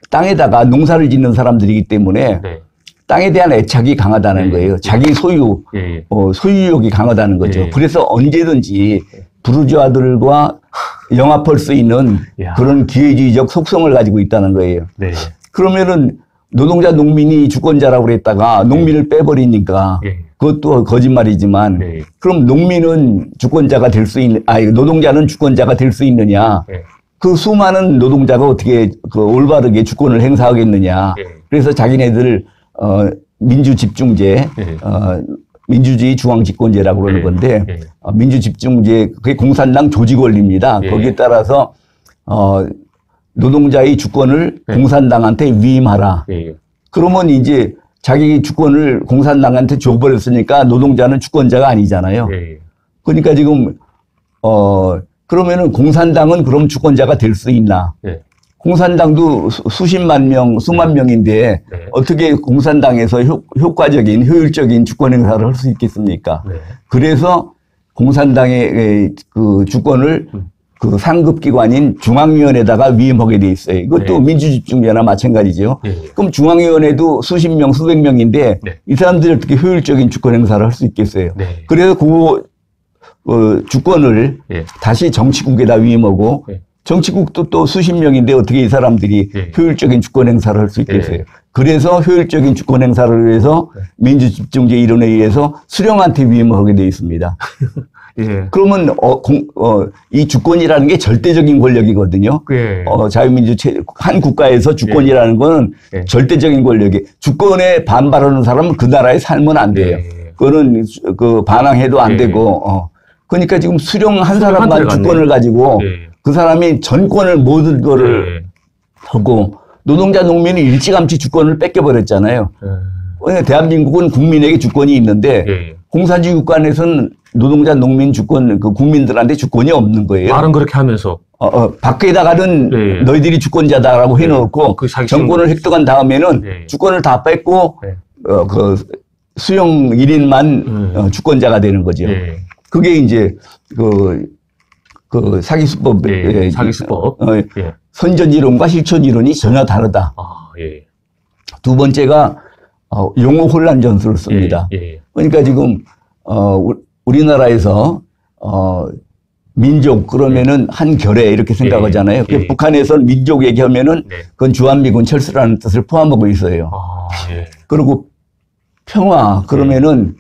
B: 땅에다가 농사를 짓는 사람들이기 때문에 땅에 대한 애착이 강하다는 거예요. 자기 소유, 소유욕이 강하다는 거죠. 그래서 언제든지 부르주아들과 영합할 수 있는 그런 기회주의적 속성을 가지고 있다는 거예요. 그러면은 노동자 농민이 주권자라고 그랬다가 농민을 빼버리니까 그것도 거짓말이지만 그럼 농민은 주권자가 될 수 있는, 노동자는 주권자가 될 수 있느냐? 그 수많은 노동자가 어떻게 그 올바르게 주권을 행사하겠느냐? 그래서 자기네들 민주집중제, 민주주의 중앙집권제라고 그러는 건데 민주집중제 그게 공산당 조직 원리입니다. 거기에 따라서 노동자의 주권을 공산당한테 위임하라. 그러면 이제 자기 주권을 공산당한테 줘버렸으니까 노동자는 주권자가 아니잖아요.
A: 예.
B: 그러니까 지금 그러면은 공산당은 그럼 주권자가 될 수 있나?
A: 예.
B: 공산당도 수십만 명, 수만 명인데
A: 네.
B: 어떻게 공산당에서 효과적인, 효율적인 주권 행사를 할 수 있겠습니까?
A: 네.
B: 그래서 공산당의 그 주권을 그 상급기관인 중앙위원회에다가 위임하게 돼 있어요. 이것도
A: 네.
B: 민주집중제나 마찬가지죠.
A: 네.
B: 그럼 중앙위원회도 수십 명, 수백 명인데
A: 네.
B: 이 사람들이 어떻게 효율적인 주권 행사를 할 수 있겠어요?
A: 네.
B: 그래서 주권을
A: 네.
B: 다시 정치국에다 위임하고
A: 네.
B: 정치국도 또 수십 명인데 어떻게 이 사람들이
A: 네.
B: 효율적인 주권 행사를 할 수 있겠어요?
A: 네.
B: 그래서 효율적인 주권 행사를 위해서 민주집중제 이론에 의해서 수령한테 위임을 하게 되어 있습니다.
A: 예.
B: 그러면 이 주권이라는 게 절대적인 권력이거든요.
A: 예.
B: 자유민주체 한 국가에서 주권이라는 거는
A: 예.
B: 절대적인 권력이 주권에 반발하는 사람은 그 나라에 살면 안 돼요.
A: 예.
B: 그거는 그 반항해도 안
A: 예.
B: 되고 그러니까 지금 수령 한 사람만
A: 수령한테
B: 주권을 가지고
A: 예.
B: 그 사람이 전권을 모든 거를
A: 예.
B: 하고 노동자 농민이 일찌감치 주권을 뺏겨버렸잖아요.
A: 예.
B: 대한민국은 국민에게 주권이 있는데
A: 예.
B: 공산주의 국가에서는 노동자 농민 주권 그 국민들한테 주권이 없는 거예요.
A: 말은 그렇게 하면서
B: 밖에다가는
A: 예.
B: 너희들이 주권자다라고 해놓고
A: 그 자기
B: 정권을 획득한 다음에는
A: 예.
B: 주권을 다 뺏고
A: 예.
B: 그 수용 1인만 주권자가 되는 거죠.
A: 예.
B: 그게 이제 그 사기수법,
A: 예. 사기수법. 예.
B: 선전이론과 실천이론이 전혀 다르다.
A: 아, 예.
B: 두 번째가 용어 혼란 전술을 씁니다.
A: 예.
B: 그러니까 지금 우리나라에서 민족 그러면은 한 결에 이렇게 생각하잖아요.
A: 예.
B: 북한에서는 민족 얘기하면은
A: 네.
B: 그건 주한미군 철수라는 뜻을 포함하고 있어요.
A: 아, 예.
B: 그리고 평화 그러면은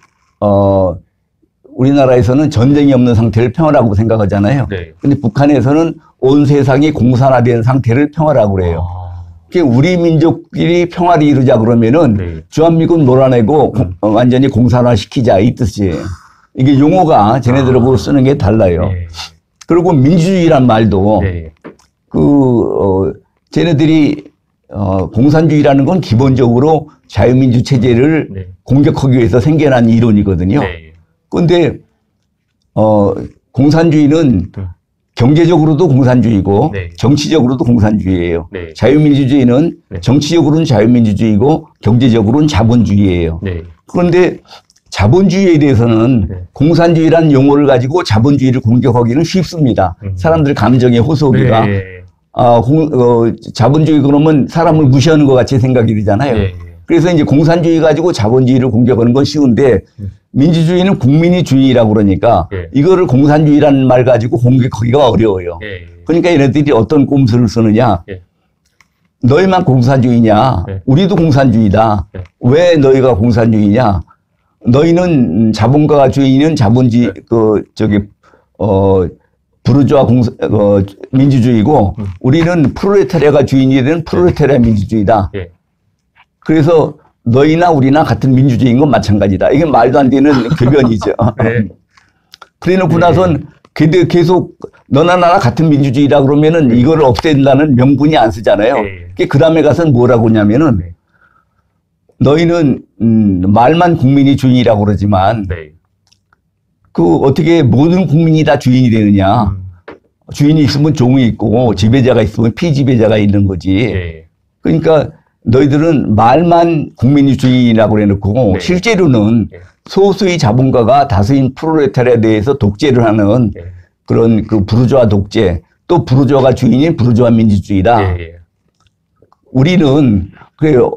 B: 우리나라에서는 전쟁이 없는 상태를 평화라고 생각하잖아요.
A: 네.
B: 근데 북한에서는 온 세상이 공산화된 상태를 평화라고 그래요. 그러니까 우리 민족끼리 평화를 이루자 그러면은
A: 네.
B: 주한미군 몰아내고 완전히 공산화시키자 이 뜻이에요. 이게 용어가 쟤네들하고 쓰는 게 달라요.
A: 네.
B: 그리고 민주주의란 말도
A: 네.
B: 쟤네들이 공산주의라는 건 기본적으로 자유민주 체제를
A: 네.
B: 공격하기 위해서 생겨난 이론이거든요.
A: 네.
B: 그런데 공산주의는 경제적으로도 공산주의고
A: 네.
B: 정치적으로도 공산주의예요.
A: 네.
B: 자유민주주의는
A: 네.
B: 정치적으로는 자유민주주의고 경제적으로는 자본주의예요.
A: 네.
B: 그런데 자본주의에 대해서는
A: 네.
B: 공산주의라는 용어를 가지고 자본주의를 공격하기는 쉽습니다. 사람들 감정에 호소하기가
A: 네.
B: 자본주의 그러면 사람을 무시하는 것 같이 생각이 되잖아요.
A: 네.
B: 그래서 이제 공산주의 가지고 자본주의를 공격하는 건 쉬운데 민주주의는 국민이 주의라고 그러니까
A: 네.
B: 이거를 공산주의라는 말 가지고 공격하기가 어려워요.
A: 네.
B: 그러니까 얘네들이 어떤 꼼수를 쓰느냐.
A: 네.
B: 너희만 공산주의냐.
A: 네.
B: 우리도 공산주의다.
A: 네.
B: 왜 너희가 공산주의냐. 너희는 자본가가 주인은 자본주의, 부르주아 민주주의고 우리는 프롤레타리아가 주인이 되는 프롤레타리아 민주주의다.
A: 네.
B: 그래서 너희나 우리나 같은 민주주의인 건 마찬가지다. 이게 말도 안 되는 궤변이죠.
A: 네.
B: 그래 놓고 나선 계속 너나 나나 같은 민주주의다 그러면은 이거를 없앤다는 명분이 안 쓰잖아요.
A: 네.
B: 그 다음에 가서는 뭐라고 하냐면은
A: 네.
B: 너희는 말만 국민이 주인이라고 그러지만
A: 네.
B: 어떻게 모든 국민이 다 주인이 되느냐. 주인이 있으면 종이 있고 지배자가 있으면 피지배자가 있는 거지.
A: 네.
B: 그러니까 너희들은 말만 국민이 주인이라고 해놓고
A: 네.
B: 실제로는
A: 네.
B: 소수의 자본가가 다수인 프롤레타리아에 대해서 독재를 하는
A: 네.
B: 그런 부르주아 독재, 또 부르주아가 주인인 부르주아 민주주의다.
A: 네.
B: 우리는 그래요.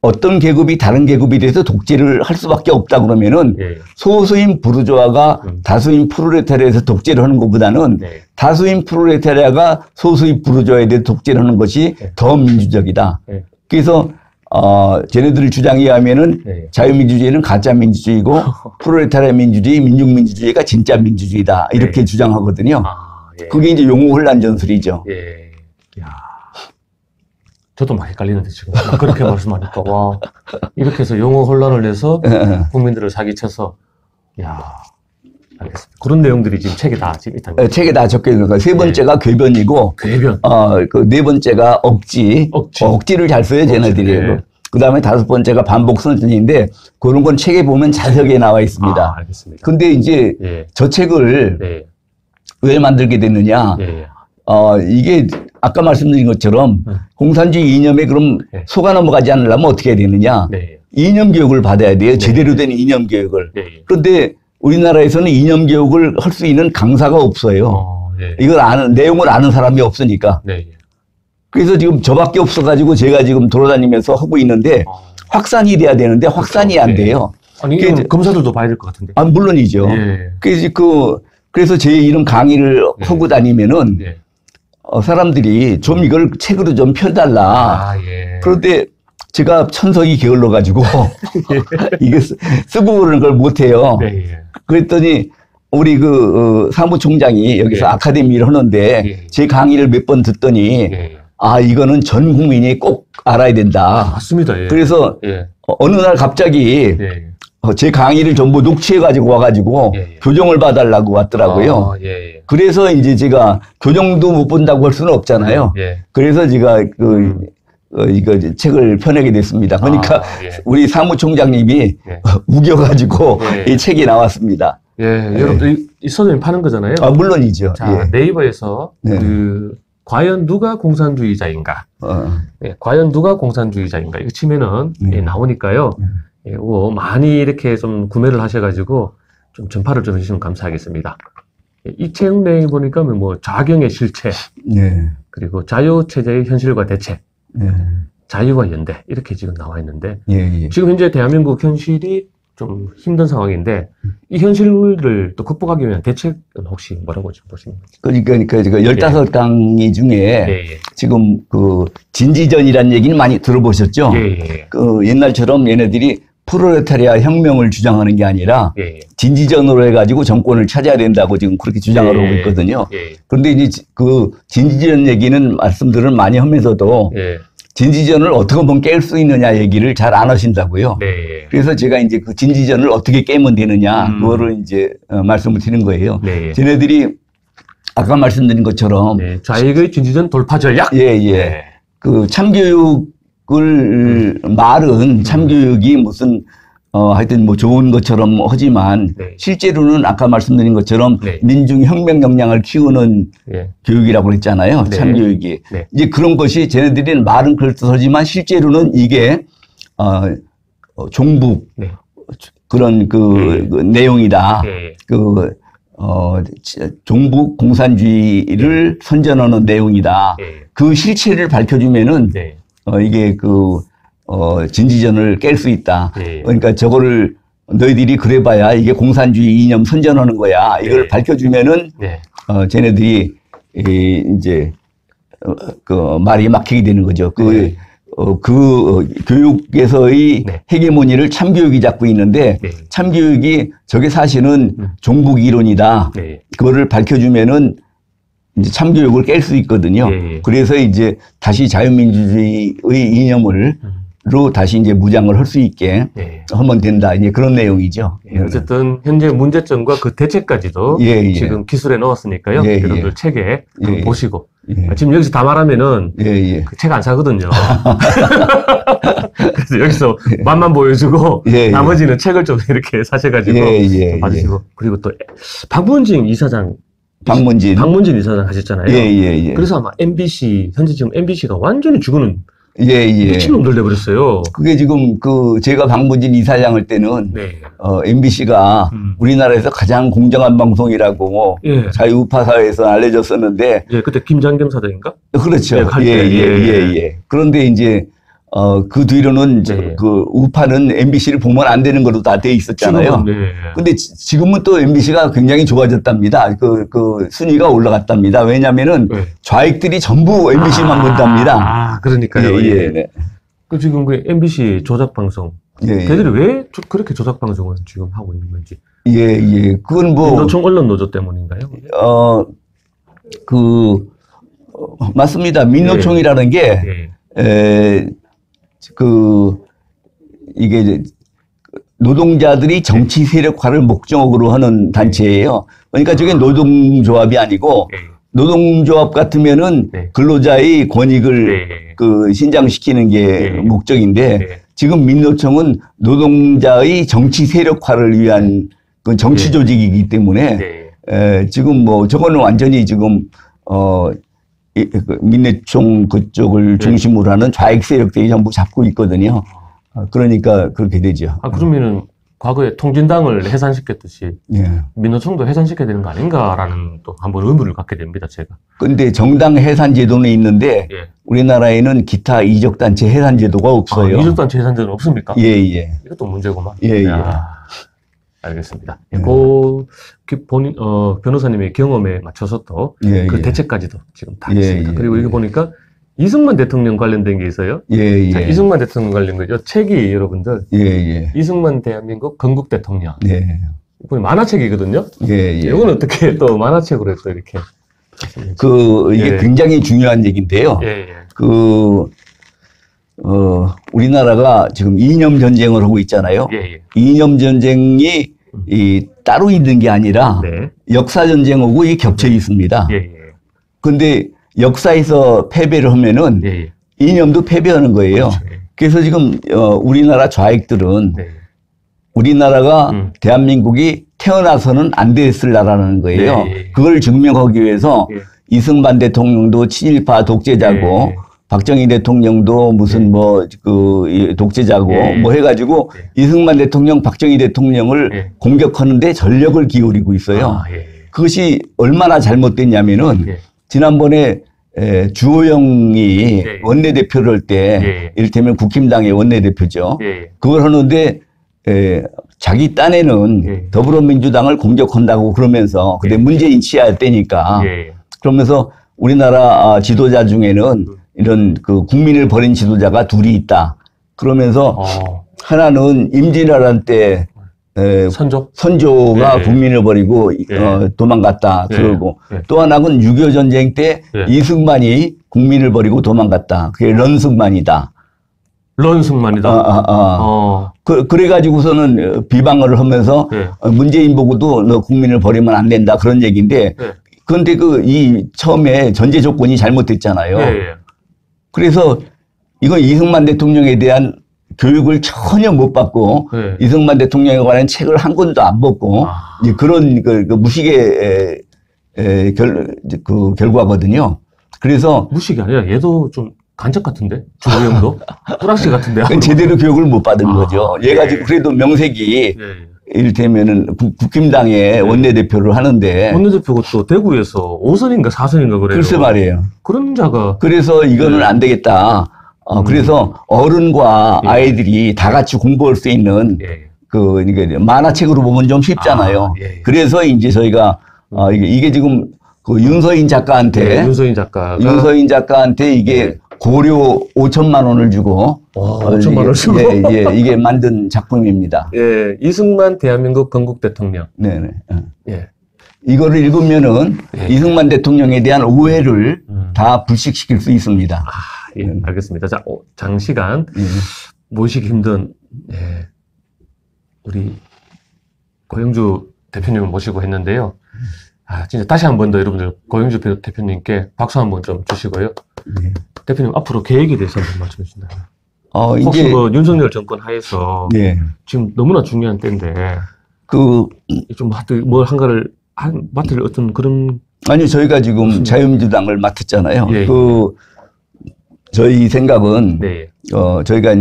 B: 어떤 계급이 다른 계급에 대해서 독재를 할 수밖에 없다 그러면은
A: 네.
B: 소수인 부르주아가 다수인 프롤레타리아에서 독재를 하는 것보다는
A: 네.
B: 다수인 프롤레타리아가 소수인 부르주아에 대해 독재를 하는 것이
A: 네.
B: 더 민주적이다.
A: 네.
B: 그래서 쟤네들 주장에 의하면은
A: 네.
B: 자유민주주의는 가짜 민주주의고 프롤레타리아 민주주의, 민족민주주의가 진짜 민주주의다. 이렇게
A: 네.
B: 주장하거든요.
A: 아, 예.
B: 그게 이제 용어 혼란 전술이죠.
A: 예. 야. 저도 막 헷갈리는데 지금 그렇게 말씀하니까 와 이렇게 해서 용어 혼란을 내서 국민들을 사기쳐서 야 알겠습니다. 그런 내용들이 지금 책에 다 지금 있다.
B: 책에 다 적혀 있는 거. 세 번째가 궤변이고,
A: 궤변.
B: 네 번째가 억지. 억지를 잘 써요, 쟤네들이.
A: 네.
B: 그 다음에 5번째가 반복 선전인데 그런 건 책에 보면 자세하게 나와 있습니다.
A: 아, 알겠습니다.
B: 근데 이제 저 책을 왜 만들게 됐느냐. 이게 아까 말씀드린 것처럼 공산주의 이념에 그럼 속아 넘어가지 않으려면 어떻게 해야 되느냐. 이념 교육을 받아야 돼요. 제대로 된 이념 교육을. 그런데 우리나라에서는 이념 교육을 할 수 있는 강사가 없어요. 이걸 내용을 아는 사람이 없으니까. 그래서 지금 저밖에 없어가지고 제가 지금 돌아다니면서 하고 있는데 확산이 돼야 되는데 확산이 안 돼요.
A: 아니, 검사들도 봐야 될 것 같은데.
B: 아, 물론이죠. 그래서 제 이런 강의를 하고 다니면은 사람들이 좀 이걸 책으로 좀 펴달라. 그런데 제가 천석이 게을러가지고 이게 쓰고 그러는 걸 못해요. 그랬더니 우리 사무총장이 여기서 아카데미를 하는데 제 강의를 몇 번 듣더니 아, 이거는 전 국민이 꼭 알아야 된다.
A: 맞습니다.
B: 그래서 어느 날 갑자기 제 강의를 전부 녹취해가지고 와가지고 교정을 봐달라고 왔더라고요. 그래서 이제 제가 교정도 못 본다고 할 수는 없잖아요. 그래서 제가 이거 책을 펴내게 됐습니다. 그러니까 우리 사무총장님이 우겨가지고 이 책이 나왔습니다.
A: 여러분들 이 서점이 파는 거잖아요.
B: 아, 물론이죠.
A: 자, 네이버에서 과연 누가 공산주의자인가? 과연 누가 공산주의자인가? 이거 치면은 나오니까요. 많이 이렇게 좀 구매를 하셔가지고 좀 전파를 좀 해주시면 감사하겠습니다. 이 책 내용에 보니까 뭐 좌경의 실체, 그리고 자유체제의 현실과 대체, 자유와 연대 이렇게 지금 나와 있는데 지금 현재 대한민국 현실이 좀 힘든 상황인데 이 현실을 또 극복하기 위한 대책은 혹시 뭐라고 지금 보시는 거죠?
B: 그러니까 15강의 중에 지금 진지전이라는 얘기는 많이 들어보셨죠? 옛날처럼 얘네들이 프롤레타리아 혁명을 주장하는 게 아니라 진지전으로 해가지고 정권을 찾아야 된다고 지금 그렇게 주장을 하고 있거든요. 그런데 이제 진지전 얘기는 말씀들을 많이 하면서도 진지전을 어떻게 보면 깰 수 있느냐 얘기를 잘 안 하신다고요. 그래서 제가 이제 그 진지전을 어떻게 깨면 되느냐, 그거를 이제 말씀을 드리는 거예요. 쟤네들이 아까 말씀드린 것처럼.
A: 좌익의 진지전 돌파 전략?
B: 그 참교육을, 말은 참교육이 무슨, 하여튼 뭐 좋은 것처럼 하지만 실제로는 아까 말씀드린 것처럼 민중혁명 역량을 키우는 교육이라고 했잖아요. 참교육이. 이제 그런 것이 쟤네들은 말은 그렇듯하지만 실제로는 이게 종북 그런 그 내용이다. 종북 공산주의를 선전하는 내용이다. 그 실체를 밝혀주면은 이게 진지전을 깰 수 있다. 그러니까 저거를 너희들이 그래봐야 이게 공산주의 이념 선전하는 거야. 이걸 밝혀주면은 쟤네들이 이제 말이 막히게 되는 거죠. 교육에서의 헤게모니를 참교육이 잡고 있는데 참교육이 저게 사실은 종북 이론이다. 그거를 밝혀주면은 이제 참교육을 깰 수 있거든요. 그래서 이제 다시 자유민주주의의 이념으로 다시 이제 무장을 할 수 있게 하면 된다. 이제 그런 내용이죠.
A: 어쨌든 현재 문제점과 그 대책까지도 지금 기술에 넣었으니까요. 여러분들 책에 보시고. 지금 여기서 다 말하면은 그 책 안 사거든요. 그래서 여기서 맛만 보여주고 나머지는 책을 좀 이렇게 사셔가지고 봐주시고. 그리고 또 박문진 이사장. 박문진 이사장 하셨잖아요. 그래서 아마 MBC, 현재 지금 MBC가 완전히 죽어는 미친놈들 돼버렸어요.
B: 그게 지금 제가 박문진 이사장 할 때는 MBC가 우리나라에서 가장 공정한 방송이라고 자유우파 사회에서 알려졌었는데
A: 그때 김장겸 사장인가?
B: 그렇죠. 그런데 이제 그 뒤로는 그 우파는 MBC를 보면 안 되는 걸로 다 돼 있었잖아요. 근데 지금은 또 MBC가 굉장히 좋아졌답니다. 그 순위가 올라갔답니다. 왜냐면은 좌익들이 전부 MBC만 본답니다.
A: 그러니까요. 그 지금 그 MBC 조작 방송. 걔들이 왜 그렇게 조작 방송을 지금 하고 있는 건지.
B: 그건 뭐.
A: 민노총 언론 노조 때문인가요?
B: 맞습니다. 민노총이라는 게, 이게 이제 노동자들이 정치 세력화를 목적으로 하는 단체예요. 그러니까 저게 노동조합이 아니고 노동조합 같으면은
A: 네.
B: 근로자의 권익을
A: 네.
B: 그 신장시키는 게
A: 네.
B: 목적인데
A: 네.
B: 지금 민노총은 노동자의 정치 세력화를 위한 그 정치
A: 네.
B: 조직이기 때문에
A: 네.
B: 지금 뭐 저거는 완전히 지금 그 민노총 그쪽을
A: 네.
B: 중심으로 하는 좌익 세력들이 전부 잡고 있거든요. 그러니까 그렇게 되죠.
A: 그러면은 과거에 통진당을 해산시켰듯이
B: 예.
A: 민노총도 해산시켜야 되는 거 아닌가라는 또 한번 의문을 갖게 됩니다, 제가.
B: 근데 정당 해산 제도는 있는데
A: 예.
B: 우리나라에는 기타 이적단체 해산 제도가 없어요.
A: 이적단체 해산제도는 없습니까?
B: 예, 예.
A: 이것도 문제구만.
B: 예, 예.
A: 알겠습니다. 변호사님의 경험에 맞춰서 또
B: 예,
A: 그
B: 예.
A: 대책까지도 지금 다
B: 예,
A: 있습니다.
B: 예,
A: 그리고
B: 예.
A: 이거 보니까 이승만 대통령 관련된 게 있어요.
B: 예,
A: 자,
B: 예.
A: 이승만 대통령 관련 거죠. 책이 여러분들
B: 예, 예.
A: 이승만 대한민국 건국 대통령.
B: 예.
A: 이건 만화책이거든요.
B: 예, 예.
A: 이건 어떻게 또 만화책으로 해서 이렇게
B: 이게
A: 예.
B: 굉장히 중요한 얘기인데요.
A: 예, 예.
B: 우리나라가 지금 이념 전쟁을 하고 있잖아요.
A: 예, 예.
B: 이념 전쟁이 따로 있는 게 아니라
A: 네.
B: 역사 전쟁하고 이 겹쳐 있습니다.
A: 예, 예.
B: 근데 역사에서 패배를 하면은
A: 예, 예.
B: 이념도 패배하는 거예요.
A: 그렇죠. 예.
B: 그래서 지금 우리나라 좌익들은
A: 네.
B: 우리나라가 대한민국이 태어나서는 안 됐을 나라라는 거예요.
A: 네, 예.
B: 그걸 증명하기 위해서
A: 예.
B: 이승만 대통령도 친일파 독재자고
A: 예.
B: 박정희 대통령도 무슨 독재자고
A: 예.
B: 뭐 해가지고
A: 예.
B: 이승만 대통령, 박정희 대통령을
A: 예.
B: 공격하는데 전력을 기울이고 있어요.
A: 예.
B: 그것이 얼마나 잘못됐냐면은
A: 예.
B: 지난번에 주호영이
A: 예.
B: 원내대표를 할 때
A: 예.
B: 이를테면 국힘당의 원내대표죠.
A: 예.
B: 그걸 하는데 자기 딴에는
A: 예.
B: 더불어민주당을 공격한다고 그러면서 근데
A: 예.
B: 문재인 치하할 때니까
A: 예.
B: 그러면서 우리나라 지도자 중에는 이런 그 국민을 버린 지도자가 둘이 있다. 그러면서 하나는 임진왜란 때 선조가
A: 예.
B: 국민을 버리고
A: 예.
B: 도망갔다.
A: 예.
B: 그러고
A: 예.
B: 또 하나는 6.25 전쟁 때
A: 예.
B: 이승만이 국민을 버리고 도망갔다. 그게 런승만이다.
A: 런승만이다.
B: 그래가지고서는 비방을 하면서
A: 예.
B: 문재인 보고도 너 국민을 버리면 안 된다. 그런 얘기인데
A: 예.
B: 그런데 처음에 전제 조건이 잘못됐잖아요.
A: 예.
B: 그래서 이건 이승만 대통령에 대한 교육을 전혀 못 받고
A: 예.
B: 이승만 대통령에 관한 책을 한 권도 안 받고 이제 그런 그 무식의 결과거든요. 그래서
A: 무식이 아니라 얘도 좀 간첩 같은데? 주호영도? 뿌락시 같은데?
B: 제대로 교육을 못 받은 거죠. 얘가
A: 예.
B: 지금 그래도 명색이
A: 예.
B: 이를테면은 국힘당의 원내대표를 하는데
A: 원내대표가 또 대구에서 5선인가 4선인가 그래요.
B: 글쎄 말이에요.
A: 그런 자가
B: 그래서 이거는 안 되겠다. 그래서 어른과
A: 예.
B: 아이들이 다 같이 공부할 수 있는
A: 예.
B: 이게 만화책으로 보면 좀 쉽잖아요.
A: 예.
B: 그래서 이제 저희가 이게 지금 그 윤서인 작가한테
A: 윤서인 작가가
B: 이게 고려 5천만 원을 주고
A: 5천만 원을 주고
B: 이게 만든 작품입니다.
A: 예, 이승만 대한민국 건국 대통령.
B: 네네.
A: 예.
B: 이거를 읽으면은
A: 예.
B: 이승만 대통령에 대한 오해를 다 불식시킬 수 있습니다.
A: 예, 알겠습니다. 자, 장시간
B: 예.
A: 모시기 힘든 우리 고영주 대표님을 모시고 했는데요. 진짜 다시 한 번 더 여러분들 고영주 대표님께 박수 한번 좀 주시고요.
B: 예.
A: 대표님 앞으로 계획에 대해서 한번 말씀해 주신다면. 혹시
B: 이제
A: 윤석열 정권 하에서
B: 예.
A: 지금 너무나 중요한 때인데 좀 맡을 어떤 그런
B: 아니요 저희가 지금 자유민주당을 맡았잖아요.
A: 예.
B: 저희 생각은
A: 네.
B: 저희가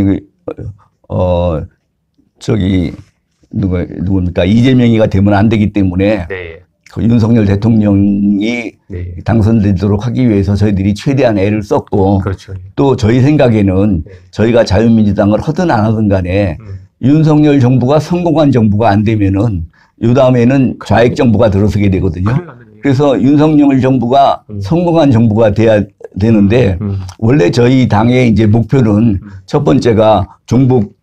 B: 누굽니까 이재명이가 되면 안 되기 때문에
A: 네.
B: 그 윤석열 대통령이
A: 네.
B: 당선되도록 하기 위해서 저희들이 최대한 애를 썼고
A: 그렇죠.
B: 또 저희 생각에는 저희가 자유민주당을 하든 안 하든 간에 윤석열 정부가 성공한 정부가 안 되면은 이 다음에는 좌익 정부가 들어서게 되거든요. 그래서 윤석열 정부가 성공한 정부가 돼야 되는데 원래 저희 당의 이제 목표는 첫 번째가 종북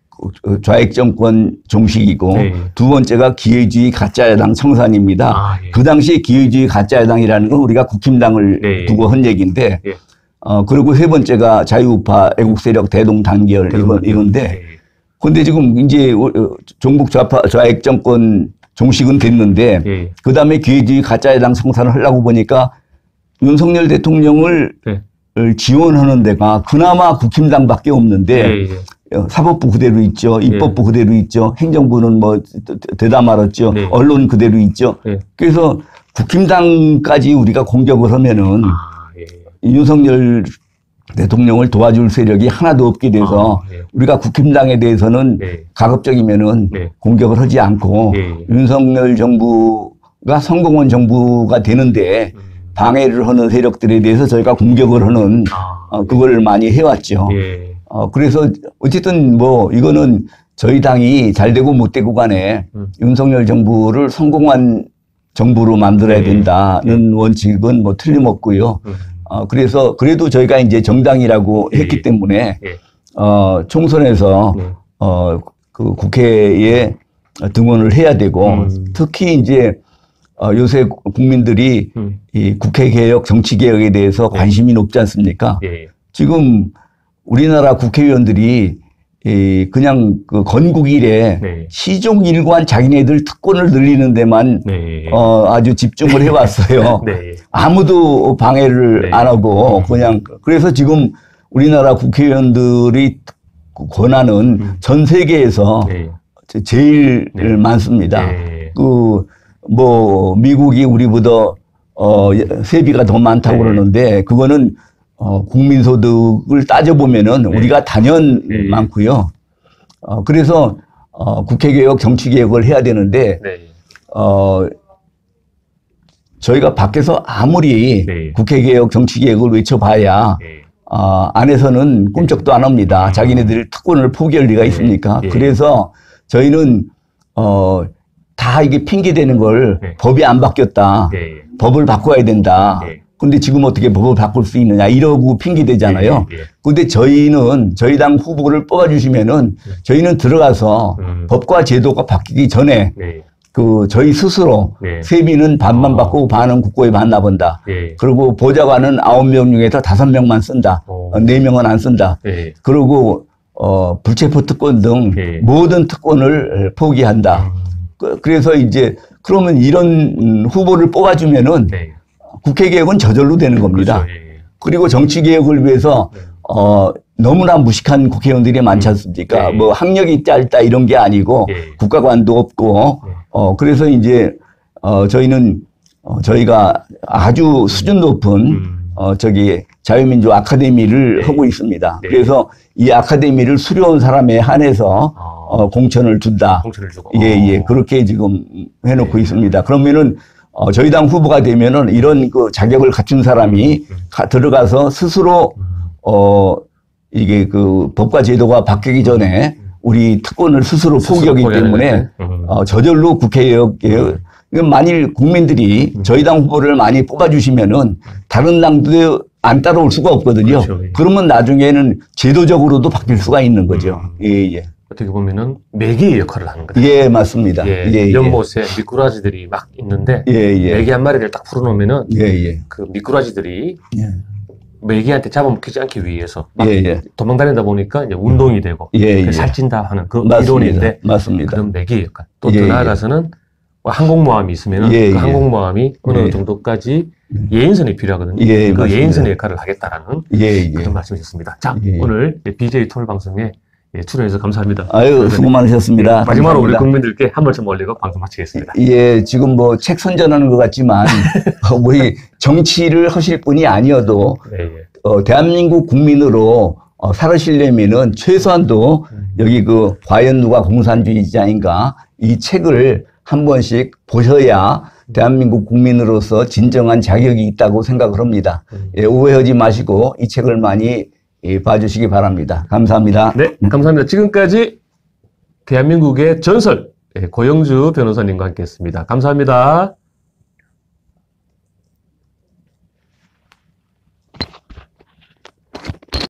B: 좌익 정권 종식이고
A: 네.
B: 두 번째가 기회주의 가짜야당 청산입니다.
A: 예.
B: 그 당시에 기회주의 가짜야당이라는 건 우리가 국힘당을
A: 네.
B: 두고 한 얘기인데
A: 예.
B: 그리고 세 번째가 자유우파 애국세력 대동단결 이건데 근데 지금 이제 종북 좌익 정권 종식은 됐는데
A: 예.
B: 그 다음에 기회주의 가짜야당 청산을 하려고 보니까 윤석열 대통령을
A: 네.
B: 지원하는 데가 그나마 국힘당밖에 없는데
A: 예, 예.
B: 사법부 그대로 있죠. 입법부 그대로 있죠. 행정부는 뭐 되다 말았죠.
A: 네.
B: 언론 그대로 있죠.
A: 네.
B: 그래서 국힘당까지 우리가 공격을 하면은
A: 예.
B: 윤석열 대통령을 도와줄 세력이 하나도 없게 돼서
A: 네.
B: 우리가 국힘당에 대해서는
A: 네.
B: 가급적이면은
A: 네.
B: 공격을 하지 않고 윤석열 정부가 성공한 정부가 되는데 방해를 하는 세력들에 대해서 저희가 공격을 하는 그걸 많이 해왔죠.
A: 예.
B: 그래서 어쨌든 뭐 이거는 저희 당이 잘 되고 못 되고 간에 윤석열 정부를 성공한 정부로 만들어야 된다는 원칙은 뭐 틀림없고요. 그래서 그래도 저희가 이제 정당이라고 했기 때문에 총선에서 그 국회에 등원을 해야 되고 특히 이제 요새 국민들이 이 국회 개혁, 정치 개혁에 대해서 관심이 높지 않습니까? 지금 우리나라 국회의원들이 그냥 그 건국 이래 시종 일관 자기네들 특권을 늘리는 데만 아주 집중을 해왔어요. 아무도 방해를 안 하고 그냥 그래서 지금 우리나라 국회의원들이 권한은 전 세계에서 제일 많습니다. 뭐 미국이 우리보다 세비가 더 많다고 그러는데 그거는 국민소득을 따져보면은 우리가 단연 많고요. 그래서 국회개혁, 정치개혁을 해야 되는데 저희가 밖에서 아무리 국회개혁, 정치개혁을 외쳐봐야 안에서는 꿈쩍도 안 합니다. 자기네들 특권을 포기할 리가 있습니까? 그래서 저희는 다 이게 핑계대는 걸 법이 안 바뀌었다. 법을 바꿔야 된다. 근데 지금 어떻게 법을 바꿀 수 있느냐 이러고 핑계대잖아요. 근데 저희는 저희 당 후보를 뽑아주시면은 저희는 들어가서 법과 제도가 바뀌기 전에 그 저희 스스로 세비는 반만 받고 반은 국고에 반납한다. 그리고 보좌관은 9명 중에서 5명만 쓴다. 4명은 안 쓴다. 그리고 불체포 특권 등 모든 특권을 포기한다. 그래서 이제 그러면 이런 후보를 뽑아주면은 국회 개혁은 저절로 되는 겁니다. 그리고 정치 개혁을 위해서 너무나 무식한 국회의원들이 많지 않습니까? 뭐 학력이 짧다 이런 게 아니고 국가관도 없고 그래서 이제 저희는 저희가 아주 수준 높은 저기 자유민주 아카데미를 하고 있습니다. 그래서 이 아카데미를 수료한 사람에 한해서 공천을 준다.
A: 공천을 주고.
B: 예. 그렇게 지금 해놓고 있습니다. 그러면은 저희 당 후보가 되면은 이런 그 자격을 갖춘 사람이 들어가서 스스로 이게 그 법과 제도가 바뀌기 전에 우리 특권을 스스로 포기하기 때문에 저절로 국회개혁 만일 국민들이 저희 당 후보를 많이 뽑아주시면은 다른 당도 안 따라올 수가 없거든요.
A: 그렇죠.
B: 그러면 나중에는 제도적으로도 바뀔 수가 있는 거죠. 예.
A: 어떻게 보면은 매개의 역할을 하는 거죠.
B: 예, 맞습니다.
A: 연못에 미꾸라지들이 막 있는데 매개 한 마리를 딱 풀어놓으면은 그 미꾸라지들이 매개한테 잡아먹히지 않기 위해서 막 도망다니다 보니까 이제 운동이 되고 살찐다 하는 그 이론인데
B: 맞습니다.
A: 그런 매개의 역할. 또 더 나아가서는 항공모함이 있으면은 그 항공모함이 어느 정도까지 예인선이 필요하거든요. 그 맞습니다. 예인선의 역할을 하겠다라는 그런 말씀이셨습니다. 자, 오늘 BJ 토론 방송에 출연해서 감사합니다.
B: 아유, 수고 많으셨습니다.
A: 마지막으로 우리 국민들께 한 말씀 올리고 방송 마치겠습니다.
B: 지금 뭐 책 선전하는 것 같지만 우리 정치를 하실 분이 아니어도 대한민국 국민으로 살으시려면은 최소한도 여기 그 과연 누가 공산주의자인가 이 책을 한 번씩 보셔야 대한민국 국민으로서 진정한 자격이 있다고 생각을 합니다. 오해하지 마시고 이 책을 많이 봐주시기 바랍니다. 감사합니다.
A: 네, 감사합니다. 지금까지 대한민국의 전설 고영주 변호사님과 함께했습니다. 감사합니다.